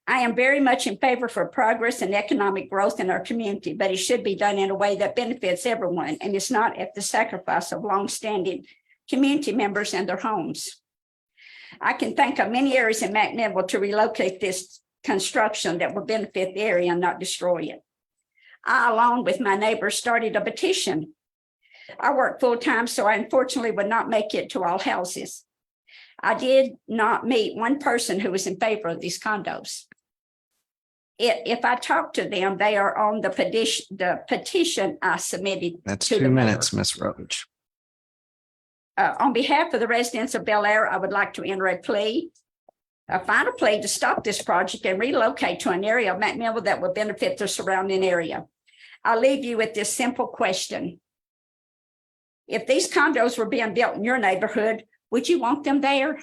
I am very much in favor for progress and economic growth in our community, but it should be done in a way that benefits everyone and is not at the sacrifice of longstanding community members and their homes. I can think of many areas in McMinnville to relocate this construction that will benefit the area and not destroy it. I, along with my neighbors, started a petition. I work full-time, so I unfortunately would not make it to all houses. I did not meet one person who was in favor of these condos. If I talk to them, they are on the petition I submitted. That's to 2 minutes, Ms. Rutledge. On behalf of the residents of Bel Air, I would like to enter a final plea to stop this project and relocate to an area of McMinnville that will benefit the surrounding area. I'll leave you with this simple question. If these condos were being built in your neighborhood, would you want them there?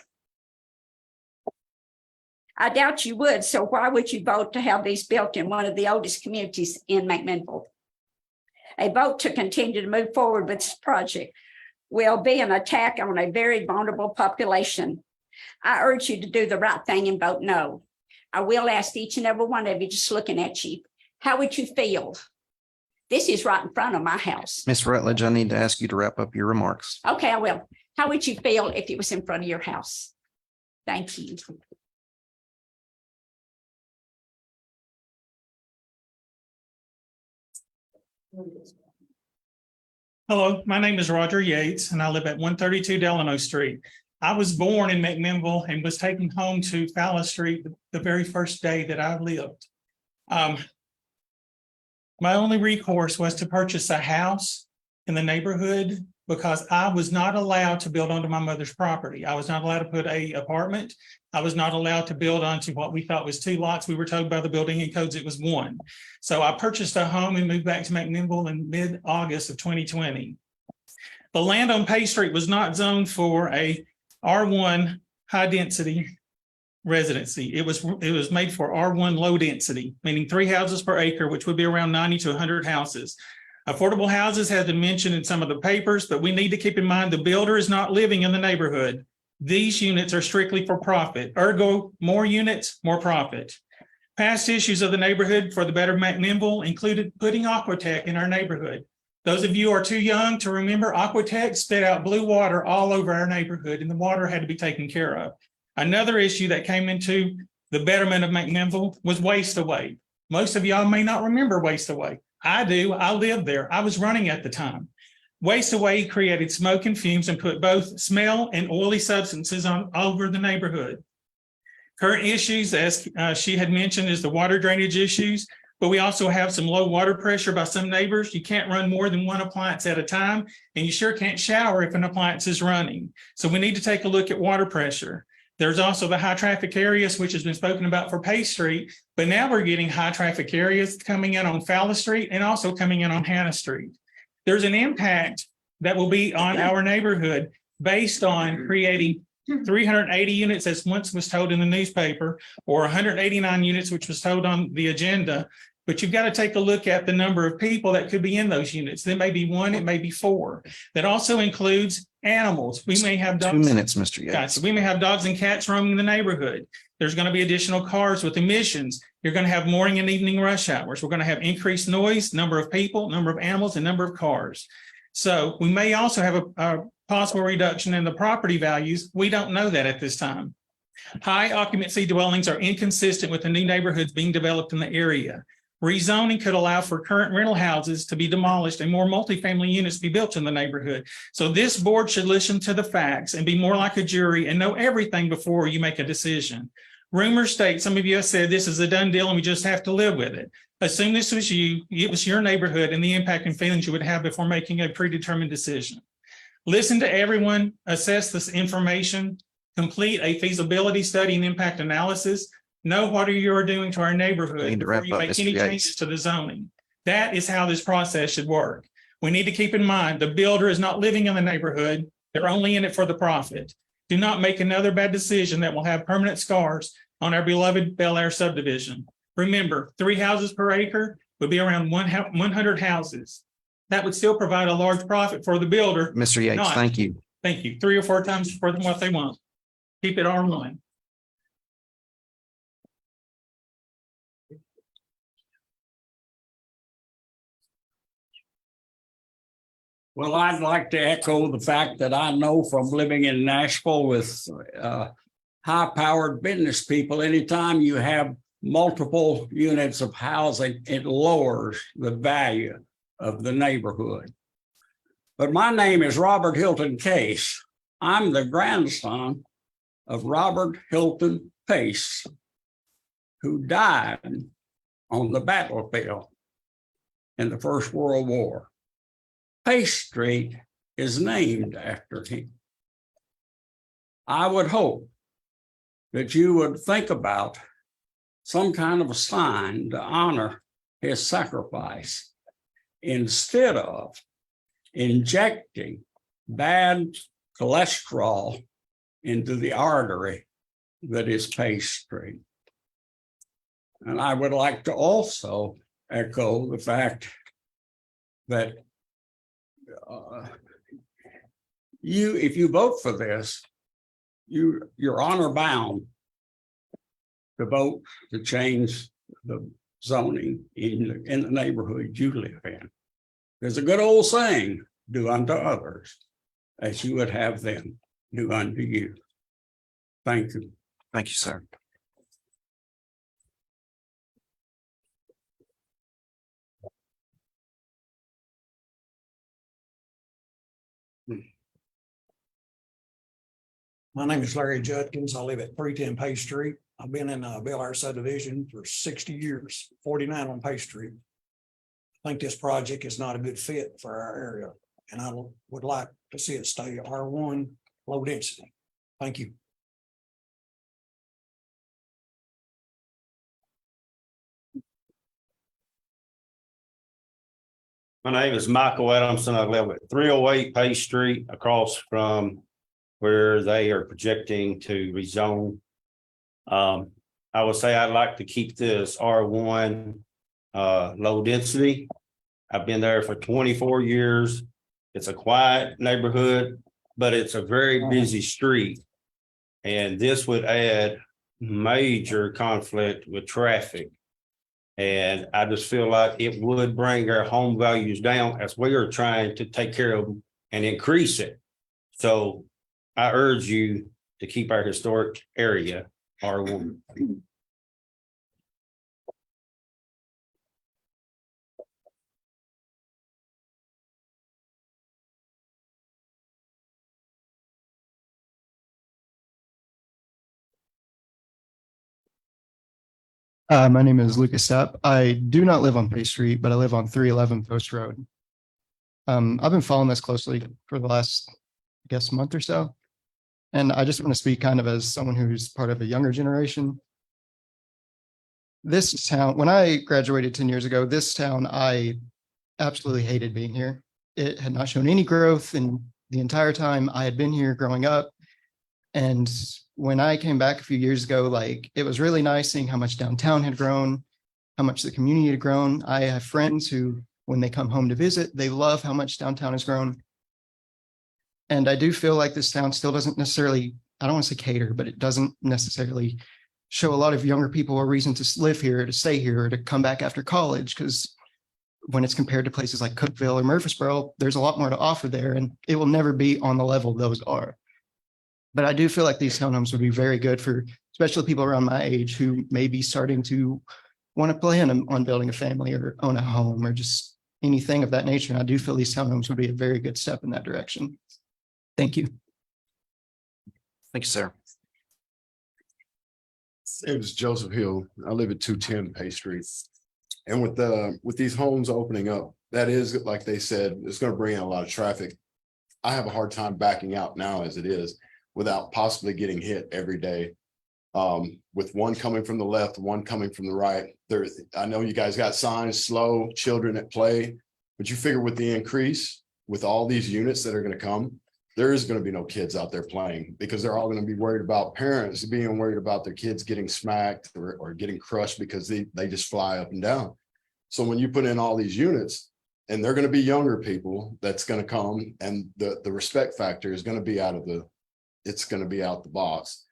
I doubt you would, so why would you vote to have these built in one of the oldest communities in McMinnville? A vote to continue to move forward with this project will be an attack on a very vulnerable population. I urge you to do the right thing and vote no. I will ask each and every one of you, just looking at you, how would you feel? This is right in front of my house. Ms. Rutledge, I need to ask you to wrap up your remarks. Okay, I will. How would you feel if it was in front of your house? Thank you. Hello, my name is Roger Yates, and I live at 132 Delano Street. I was born in McMinnville and was taken home to Fowler Street the very first day that I lived. My only recourse was to purchase a house in the neighborhood because I was not allowed to build onto my mother's property. I was not allowed to put an apartment. I was not allowed to build onto what we thought was 2 lots. We were told by the building and codes it was 1. So I purchased a home and moved back to McMinnville in mid-August of 2020. The land on Pace Street was not zoned for a R1 high density residency. It was made for R1 low density, meaning 3 houses per acre, which would be around 90 to 100 houses. Affordable houses has been mentioned in some of the papers, but we need to keep in mind the builder is not living in the neighborhood. These units are strictly for profit, ergo more units, more profit. Past issues of the neighborhood for the better McMinnville included putting Aquatech in our neighborhood. Those of you who are too young to remember, Aquatech spit out blue water all over our neighborhood, and the water had to be taken care of. Another issue that came into the betterment of McMinnville was waste away. Most of y'all may not remember waste away. I do. I lived there. I was running at the time. Waste away created smoke and fumes and put both smell and oily substances all over the neighborhood. Current issues, as she had mentioned, is the water drainage issues, but we also have some low water pressure by some neighbors. You can't run more than 1 appliance at a time, and you sure can't shower if an appliance is running. So we need to take a look at water pressure. There's also the high traffic areas, which has been spoken about for Pay Street, but now we're getting high traffic areas coming in on Fowler Street and also coming in on Hannah Street. There's an impact that will be on our neighborhood based on creating 380 units, as once was told in the newspaper, or 189 units, which was told on the agenda. But you've got to take a look at the number of people that could be in those units. There may be 1, it may be 4. That also includes animals. We may have 2 dogs. minutes, Mr. Yates. Guys, we may have dogs and cats roaming the neighborhood. There's going to be additional cars with emissions. You're going to have morning and evening rush hours. We're going to have increased noise, number of people, number of animals, and number of cars. So we may also have a possible reduction in the property values. We don't know that at this time. High occupancy dwellings are inconsistent with the new neighborhoods being developed in the area. Rezoning could allow for current rental houses to be demolished and more multifamily units be built in the neighborhood. So this board should listen to the facts and be more like a jury and know everything before you make a decision. Rumors state, some of you have said this is a done deal and we just have to live with it. Assume this was you, it was your neighborhood and the impact and feelings you would have before making a predetermined decision. Listen to everyone, assess this information, complete a feasibility study and impact analysis. Know what you are doing to our neighborhood Need to before wrap you up, make Mr. any Yates. changes to the zoning. That is how this process should work. We need to keep in mind the builder is not living in the neighborhood. They're only in it for the profit. Do not make another bad decision that will have permanent scars on our beloved Bel Air subdivision. Remember, 3 houses per acre would be around 100 houses. That would still provide a large profit for the builder. Mr. Yates, Not- thank you. Thank you. 3 or 4 times for them what they want. Keep it R1. Well, I'd like to echo the fact that I know from living in Nashville with high-powered business people, anytime you have multiple units of housing, it lowers the value of the neighborhood. But my name is Robert Hilton Case. I'm the grandson of Robert Hilton Pace, who died on the battlefield in the First World War. Pace Street is named after him. I would hope that you would think about some kind of a sign to honor his sacrifice instead of injecting bad cholesterol into the artery that is Pace Street. And I would like to also echo the fact that if you vote for this, you're honor bound to vote to change the zoning in the neighborhood you live in. There's a good old saying, do unto others as you would have them do unto you. Thank you. Thank you, sir. My name is Larry Judkins. I live at 310 Page Street. I've been in Bel Air subdivision for 60 years, 49 on Page Street. I think this project is not a good fit for our area, and I would like to see it stay R1 low density. Thank you. My name is Michael Adamson. I live at 308 Page Street, across from where they are projecting to rezone I would say I'd like to keep this R1 low density. I've been there for 24 years. It's a quiet neighborhood, but it's a very busy street. And this would add major conflict with traffic. And I just feel like it would bring our home values down as we are trying to take care of them and increase it. So I urge you to keep our historic area R1. My name is Lucas Stepp. I do not live on Bay Street, but I live on 311 Post Road. I've been following this closely for the last, I guess, month or so. And I just want to speak kind of as someone who's part of a younger generation. This town, when I graduated 10 years ago, this town, I absolutely hated being here. It had not shown any growth in the entire time I had been here growing up. And when I came back a few years ago, like, it was really nice seeing how much downtown had grown, how much the community had grown. I have friends who, when they come home to visit, they love how much downtown has grown. And I do feel like this town still doesn't necessarily, I don't want to say cater, but it doesn't necessarily show a lot of younger people a reason to live here, to stay here, or to come back after college. Because when it's compared to places like Cookeville or Murfreesboro, there's a lot more to offer there, and it will never be on the level those are. But I do feel like these townhomes would be very good for, especially people around my age who may be starting to want to plan on building a family or own a home or just anything of that nature. And I do feel these townhomes would be a very good step in that direction. Thank you. Thank you, sir. It was Joseph Hill. I live at 210 Bay Street. And with these homes opening up, that is, like they said, it's going to bring in a lot of traffic. I have a hard time backing out now as it is, without possibly getting hit every day. With one coming from the left, one coming from the right. I know you guys got signs, slow, children at play, but you figure with the increase, with all these units that are going to come, there is going to be no kids out there playing, because they're all going to be worried about parents being worried about their kids getting smacked or getting crushed because they just fly up and down. So when you put in all these units, and they're going to be younger people that's going to come, and the respect factor is going to be out the box,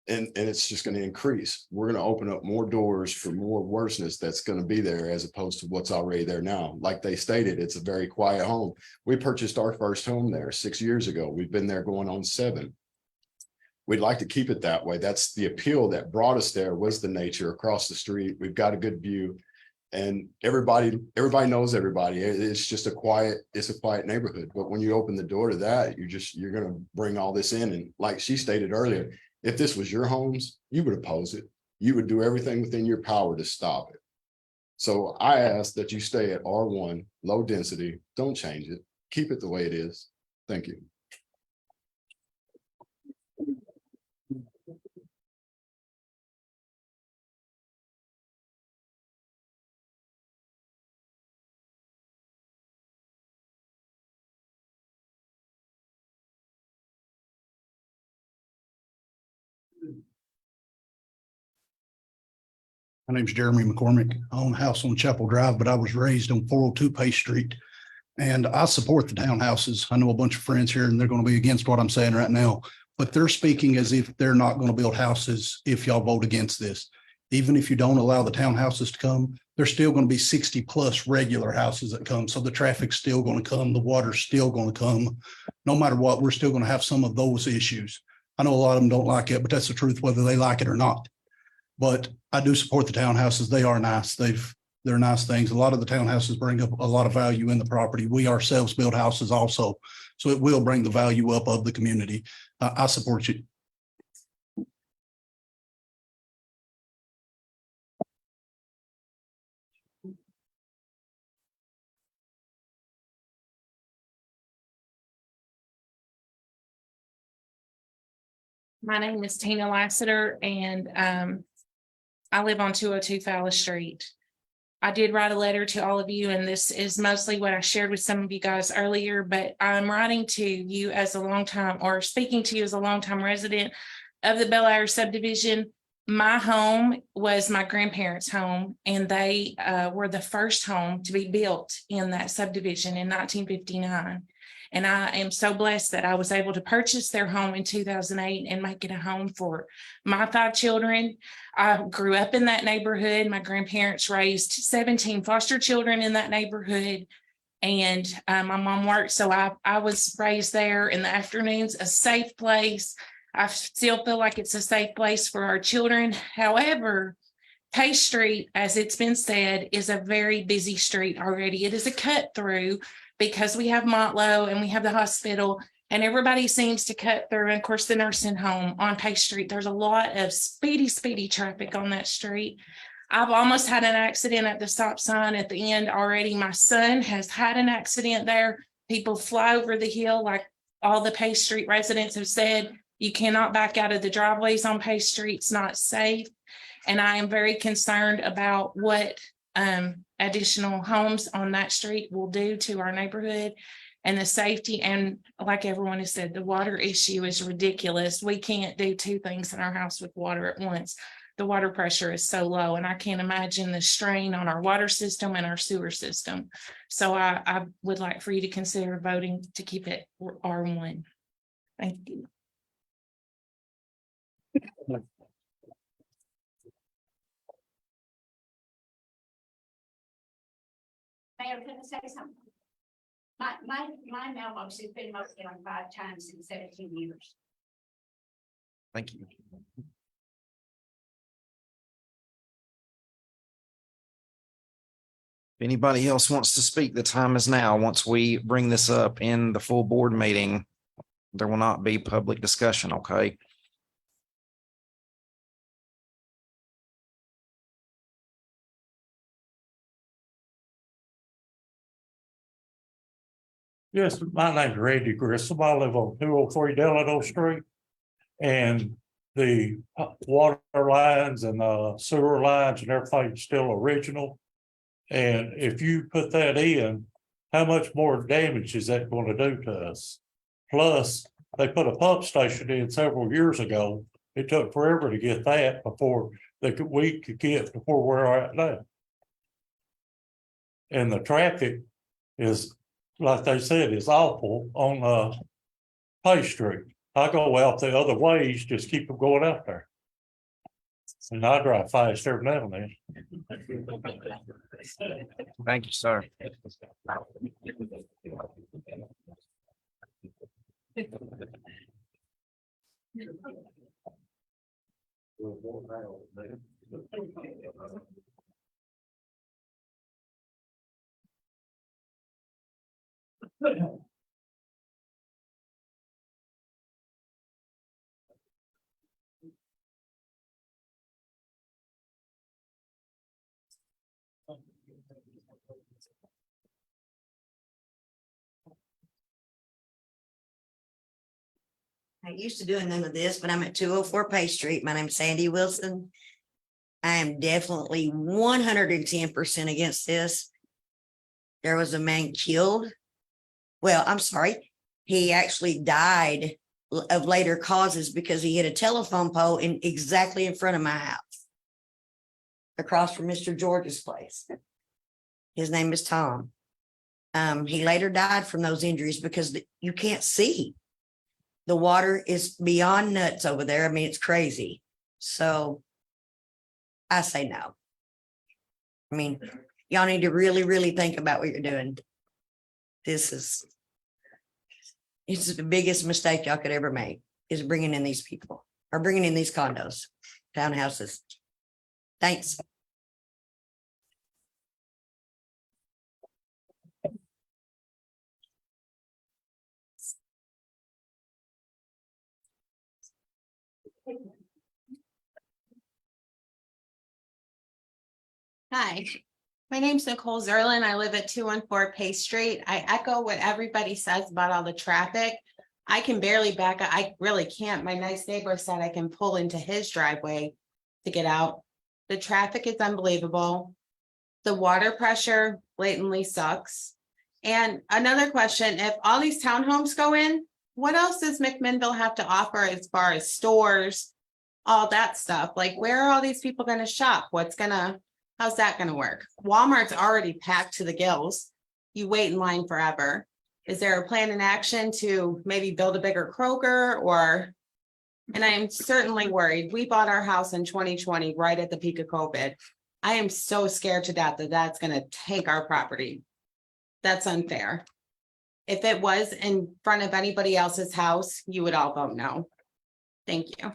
and it's just going to increase. We're going to open up more doors for more worseness that's going to be there, as opposed to what's already there now. Like they stated, it's a very quiet home. We purchased our first home there 6 years ago. We've been there going on 7. We'd like to keep it that way. That's the appeal that brought us there, was the nature across the street. We've got a good view, and everybody knows everybody. It's just a quiet neighborhood. But when you open the door to that, you're going to bring all this in. And like she stated earlier, if this was your homes, you would oppose it. You would do everything within your power to stop it. So I ask that you stay at R1, low density. Don't change it. Keep it the way it is. Thank you. My name's Jeremy McCormick. I own a house on Chapel Drive, but I was raised on 402 Bay Street. And I support the townhouses. I know a bunch of friends here, and they're going to be against what I'm saying right now, but they're speaking as if they're not going to build houses if y'all vote against this. Even if you don't allow the townhouses to come, there's still going to be 60 plus regular houses that come. So the traffic's still going to come. The water's still going to come. No matter what, we're still going to have some of those issues. I know a lot of them don't like it, but that's the truth, whether they like it or not. But I do support the townhouses. They are nice. They're nice things. A lot of the townhouses bring up a lot of value in the property. We ourselves build houses also. So it will bring the value up of the community. I support you. My name is Tina Lassiter, and I live on 202 Fowler Street. I did write a letter to all of you, and this is mostly what I shared with some of you guys earlier, but I'm writing to you as a longtime, or speaking to you as a longtime resident of the Bel Air subdivision. my home was my grandparents' home, and they were the first home to be built in that subdivision in 1959. And I am so blessed that I was able to purchase their home in 2008 and make it a home for my 5 children. I grew up in that neighborhood. My grandparents raised 17 foster children in that neighborhood. And my mom worked, so I was raised there in the afternoons, a safe place. I still feel like it's a safe place for our children. However, Pay Street, as it's been said, is a very busy street already. It is a cut through because we have Montlow and we have the hospital, and everybody seems to cut through. And of course, the nursing home on Pay Street, there's a lot of speedy traffic on that street. I've almost had an accident at the stop sign at the end already. My son has had an accident there. People fly over the hill, like all the Pay Street residents have said. You cannot back out of the driveways on Pay Street. It's not safe. And I am very concerned about what additional homes on that street will do to our neighborhood and the safety. And like everyone has said, the water issue is ridiculous. We can't do 2 things in our house with water at once. The water pressure is so low, and I can't imagine the strain on our water system and our sewer system. So I would like for you to consider voting to keep it R1. Thank you. Mayor, can I say something? My mailbox has been mostly on 5 times in 17 years. Thank you. If anybody else wants to speak, the time is now. Once we bring this up in the full board meeting, there will not be public discussion, okay? Yes, my name's Randy Grissom. I live on 203 Delano Street. And the water lines and sewer lines and everything's still original. And if you put that in, how much more damage is that going to do to us? Plus, they put a pump station in several years ago. It took forever to get that before we could get to where we're at now. And the traffic is, like they said, is awful on Pay Street. I go out the other ways, just keep them going out there. And I drive fast every now and then. Thank you, sir. I used to doing none of this, but I'm at 204 Pay Street. My name's Sandy Wilson. I am definitely 110% against this. There was a man killed. Well, I'm sorry. He actually died of later causes because he hit a telephone pole exactly in front of my house, across from Mr. George's place. His name is Tom. He later died from those injuries because you can't see. The water is beyond nuts over there. I mean, it's crazy. So I say no. I mean, y'all need to really, really think about what you're doing. It's the biggest mistake y'all could ever make, is bringing in these people or bringing in these condos, townhouses. Thanks. Hi, my name's Nicole Zerlin. I live at 214 Pay Street. I echo what everybody says about all the traffic. I can barely back up. I really can't. My nice neighbor said I can pull into his driveway to get out. The traffic is unbelievable. The water pressure blatantly sucks. And another question, if all these townhomes go in, what else does McMinnville have to offer as far as stores all that stuff. Like, where are all these people gonna shop? How's that gonna work? Walmart's already packed to the gills. You wait in line forever. Is there a plan in action to maybe build a bigger Kroger or? And I am certainly worried. We bought our house in 2020, right at the peak of COVID. I am so scared to death that that's gonna take our property. That's unfair. If it was in front of anybody else's house, you would all vote no. Thank you.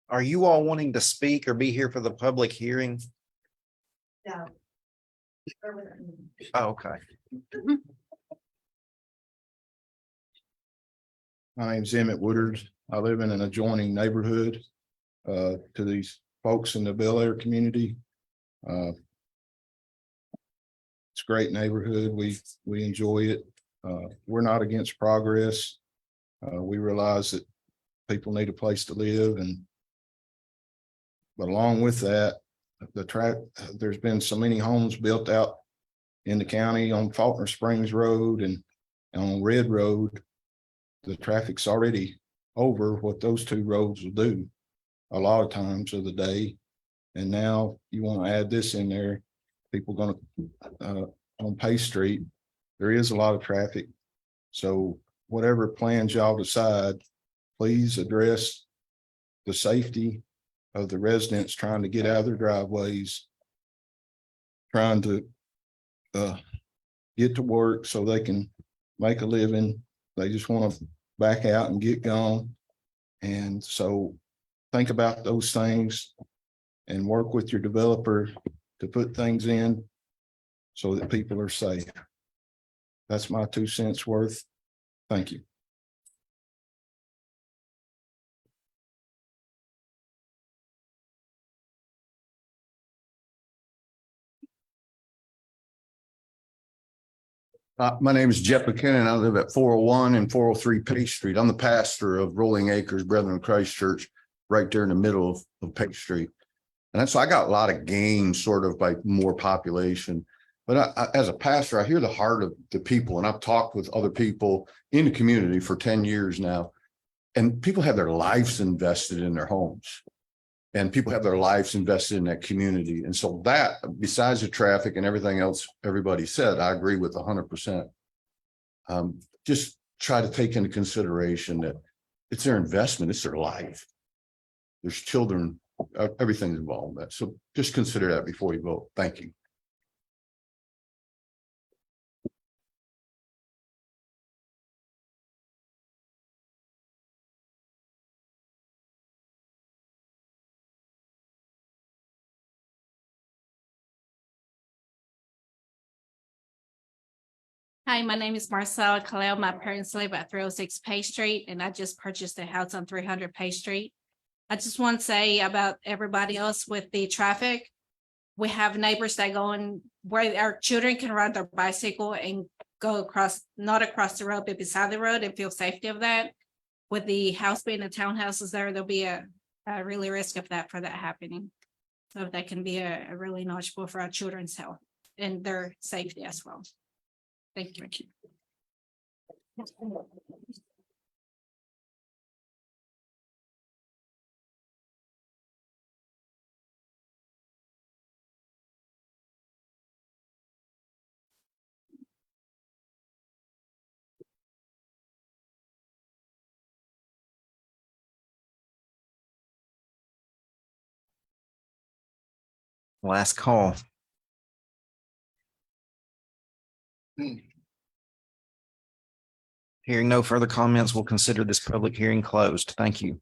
Are you all wanting to speak or be here for the public hearing? No. Oh, okay. My name's Emmett Woodard. I live in an adjoining neighborhood to these folks in the Bel Air community. It's a great neighborhood. We enjoy it. We're not against progress. We realize that people need a place to live, but along with that, there's been so many homes built out in the county on Faulkner Springs Road and on Red Road. The traffic's already over what those two roads will do a lot of times of the day. And now you want to add this in there, people going to, on Pace Street, there is a lot of traffic. So whatever plans y'all decide, please address the safety of the residents trying to get out of their driveways, trying to get to work so they can make a living. They just want to back out and get gone. And so think about those things and work with your developer to put things in so that people are safe. That's my 2 cents worth. Thank you. My name is Jeff McKinnon. I live at 401 and 403 Pace Street. I'm the pastor of Rolling Acres Brethren of Christ Church, right there in the middle of Pace Street. And so I got a lot of gains, sort of like more population. But as a pastor, I hear the heart of the people, and I've talked with other people in the community for 10 years now. And people have their lives invested in their homes. And people have their lives invested in that community. And so that, besides the traffic and everything else everybody said, I agree with 100%. Just try to take into consideration that it's their investment, it's their life. There's children, everything's involved in that. So just consider that before you vote. Thank you. Hi, my name is Marcella Kalel. My parents live at 306 Pace Street, and I just purchased a house on 300 Pace Street. I just want to say about everybody else with the traffic. We have neighbors that go in where our children can ride their bicycle and go across, not across the road, but beside the road and feel safety of that. With the house being the townhouses there, there'll be a really risk of that for that happening. So that can be a really knowledgeable for our children's health and their safety as well. Thank you. Last call. Hearing no further comments, we'll consider this public hearing closed. Thank you.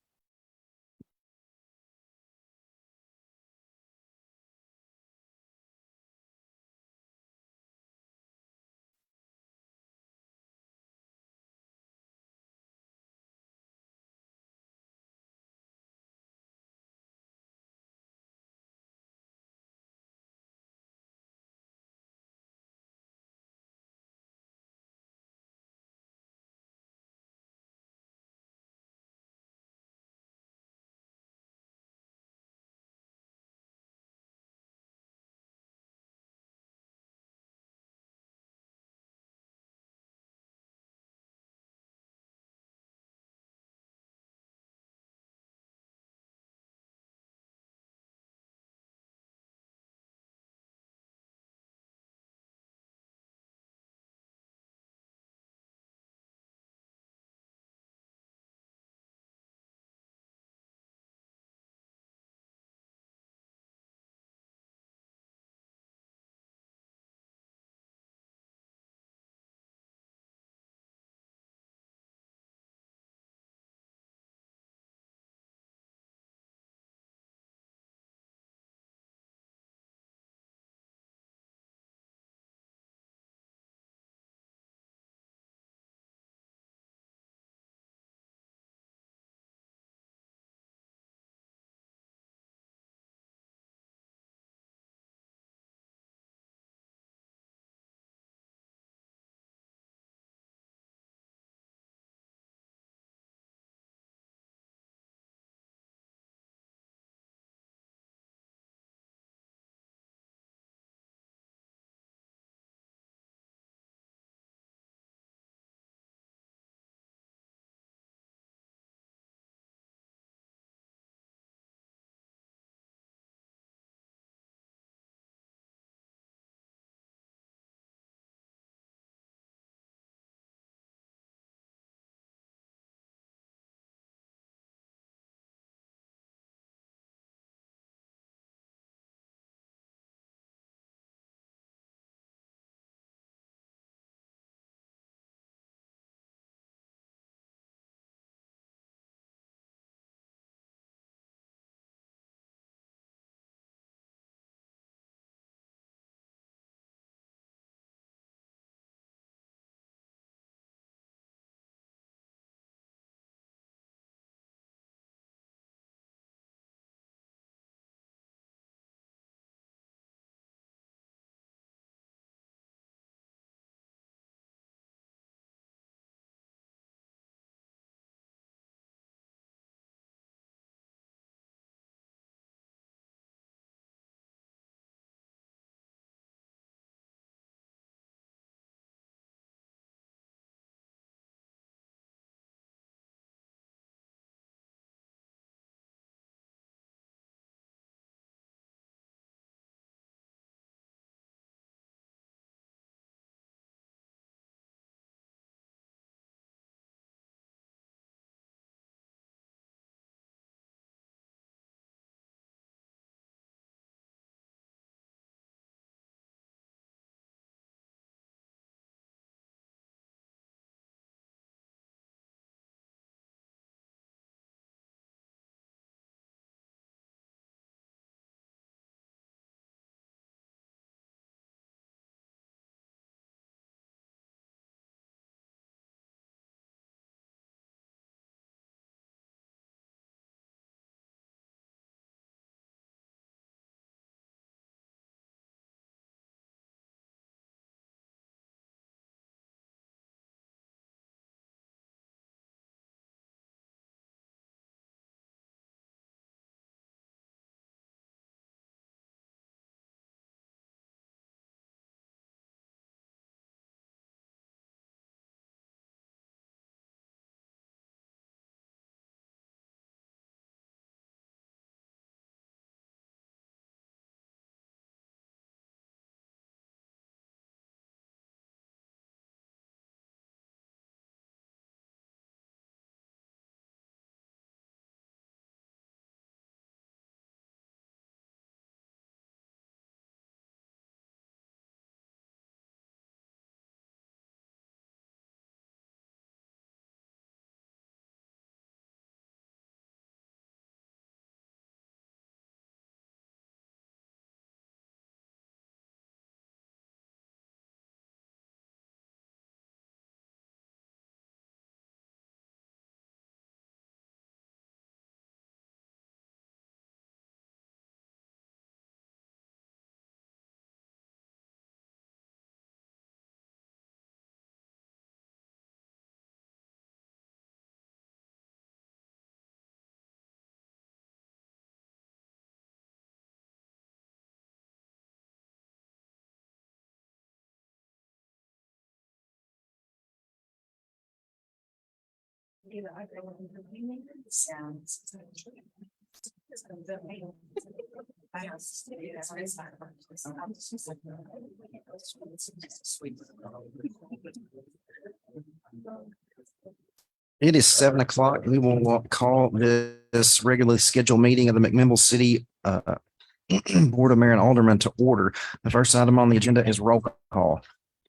It is 7 o'clock. We will call this regularly scheduled meeting of the McMinnville City Board of Mayor and Aldermen to order. The first item on the agenda is roll call.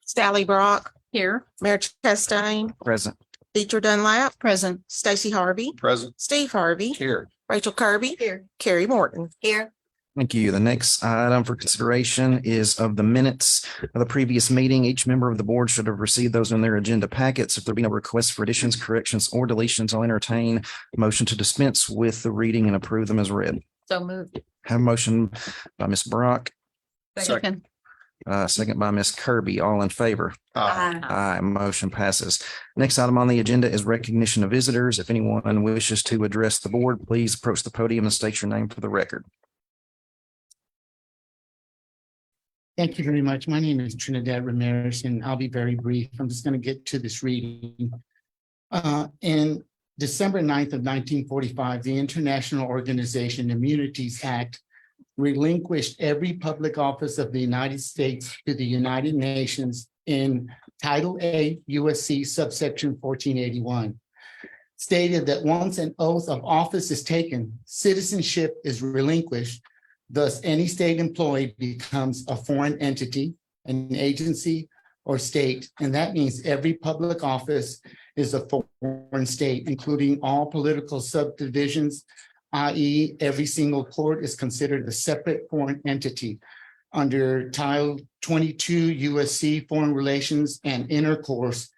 Sally Brock, Here. Mayor Chastain, Present. Deidre Dunlap, Present. Stacy Harvey, Present. Steve Harvey, Here. Rachel Kirby. Here. Carrie Morton. Here, Thank you. The next item for consideration is of the minutes of the previous meeting. Each member of the board should have received those in their agenda packets. If there be no requests for additions, corrections, or deletions, I'll entertain a motion to dispense with the reading and approve them as read. So moved. Have a motion by Ms. Brock, Second. second by Ms. Kirby. All in favor? Aye. Aye, motion passes. Next item on the agenda is recognition of visitors. If anyone wishes to address the board, please approach the podium and state your name for the record. Thank you very much. My name is Trinidad Ramirez, and I'll be very brief. I'm just going to get to this reading. In December 9th of 1945, the International Organization Immunities Act relinquished every public office of the United States to the United Nations in Title A, USC subsection 1481. Stated that once an oath of office is taken, citizenship is relinquished. Thus, any state employee becomes a foreign entity, an agency, or state, and that means every public office is a foreign state, including all political subdivisions, i.e., every single court is considered a separate foreign entity. Under Title 22 USC Foreign Relations and Intercourse,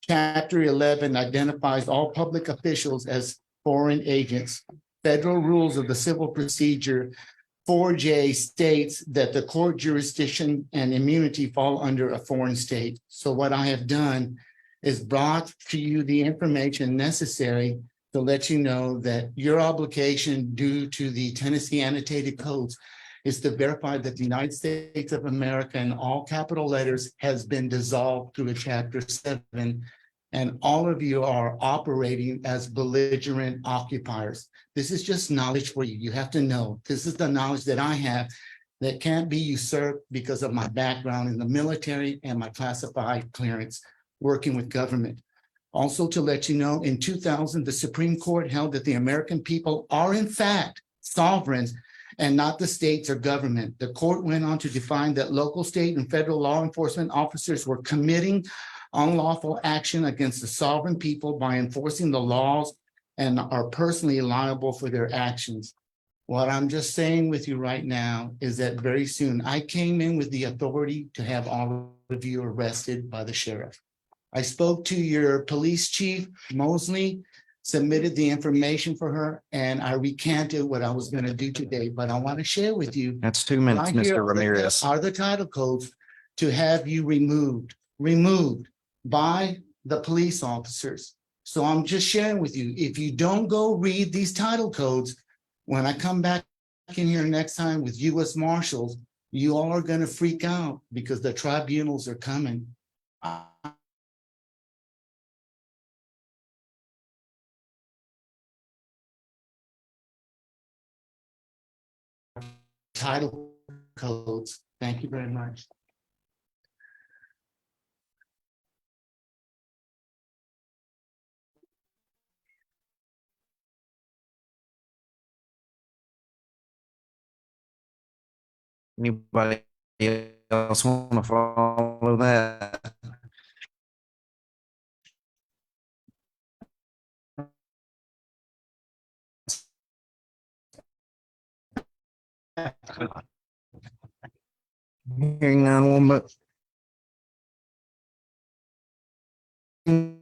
Chapter 11 identifies all public officials as foreign agents. Federal rules of the civil procedure 4J states that the court jurisdiction and immunity fall under a foreign state. So what I have done is brought to you the information necessary to let you know that your obligation due to the Tennessee annotated codes is to verify that the United States of America in all capital letters has been dissolved through a Chapter 7. And all of you are operating as belligerent occupiers. This is just knowledge for you. You have to know. This is the knowledge that I have that can't be usurped because of my background in the military and my classified clearance working with government. Also to let you know, in 2000, the Supreme Court held that the American people are in fact sovereigns and not the states or government. The court went on to define that local, state, and federal law enforcement officers were committing unlawful action against the sovereign people by enforcing the laws and are personally liable for their actions. What I'm just saying with you right now is that very soon I came in with the authority to have all of you arrested by the sheriff. I spoke to your police chief, Mosley, submitted the information for her, and I recanted what I was going to do today. But I want to share with you. That's 2 minutes, right here Mr. Ramirez. are the title codes to have you removed by the police officers. So I'm just sharing with you, if you don't go read these title codes, when I come back in here next time with US Marshals, you all are going to freak out because the tribunals are coming. Title codes. Thank you very much. Anybody else want to follow that? Hearing none, we'll move.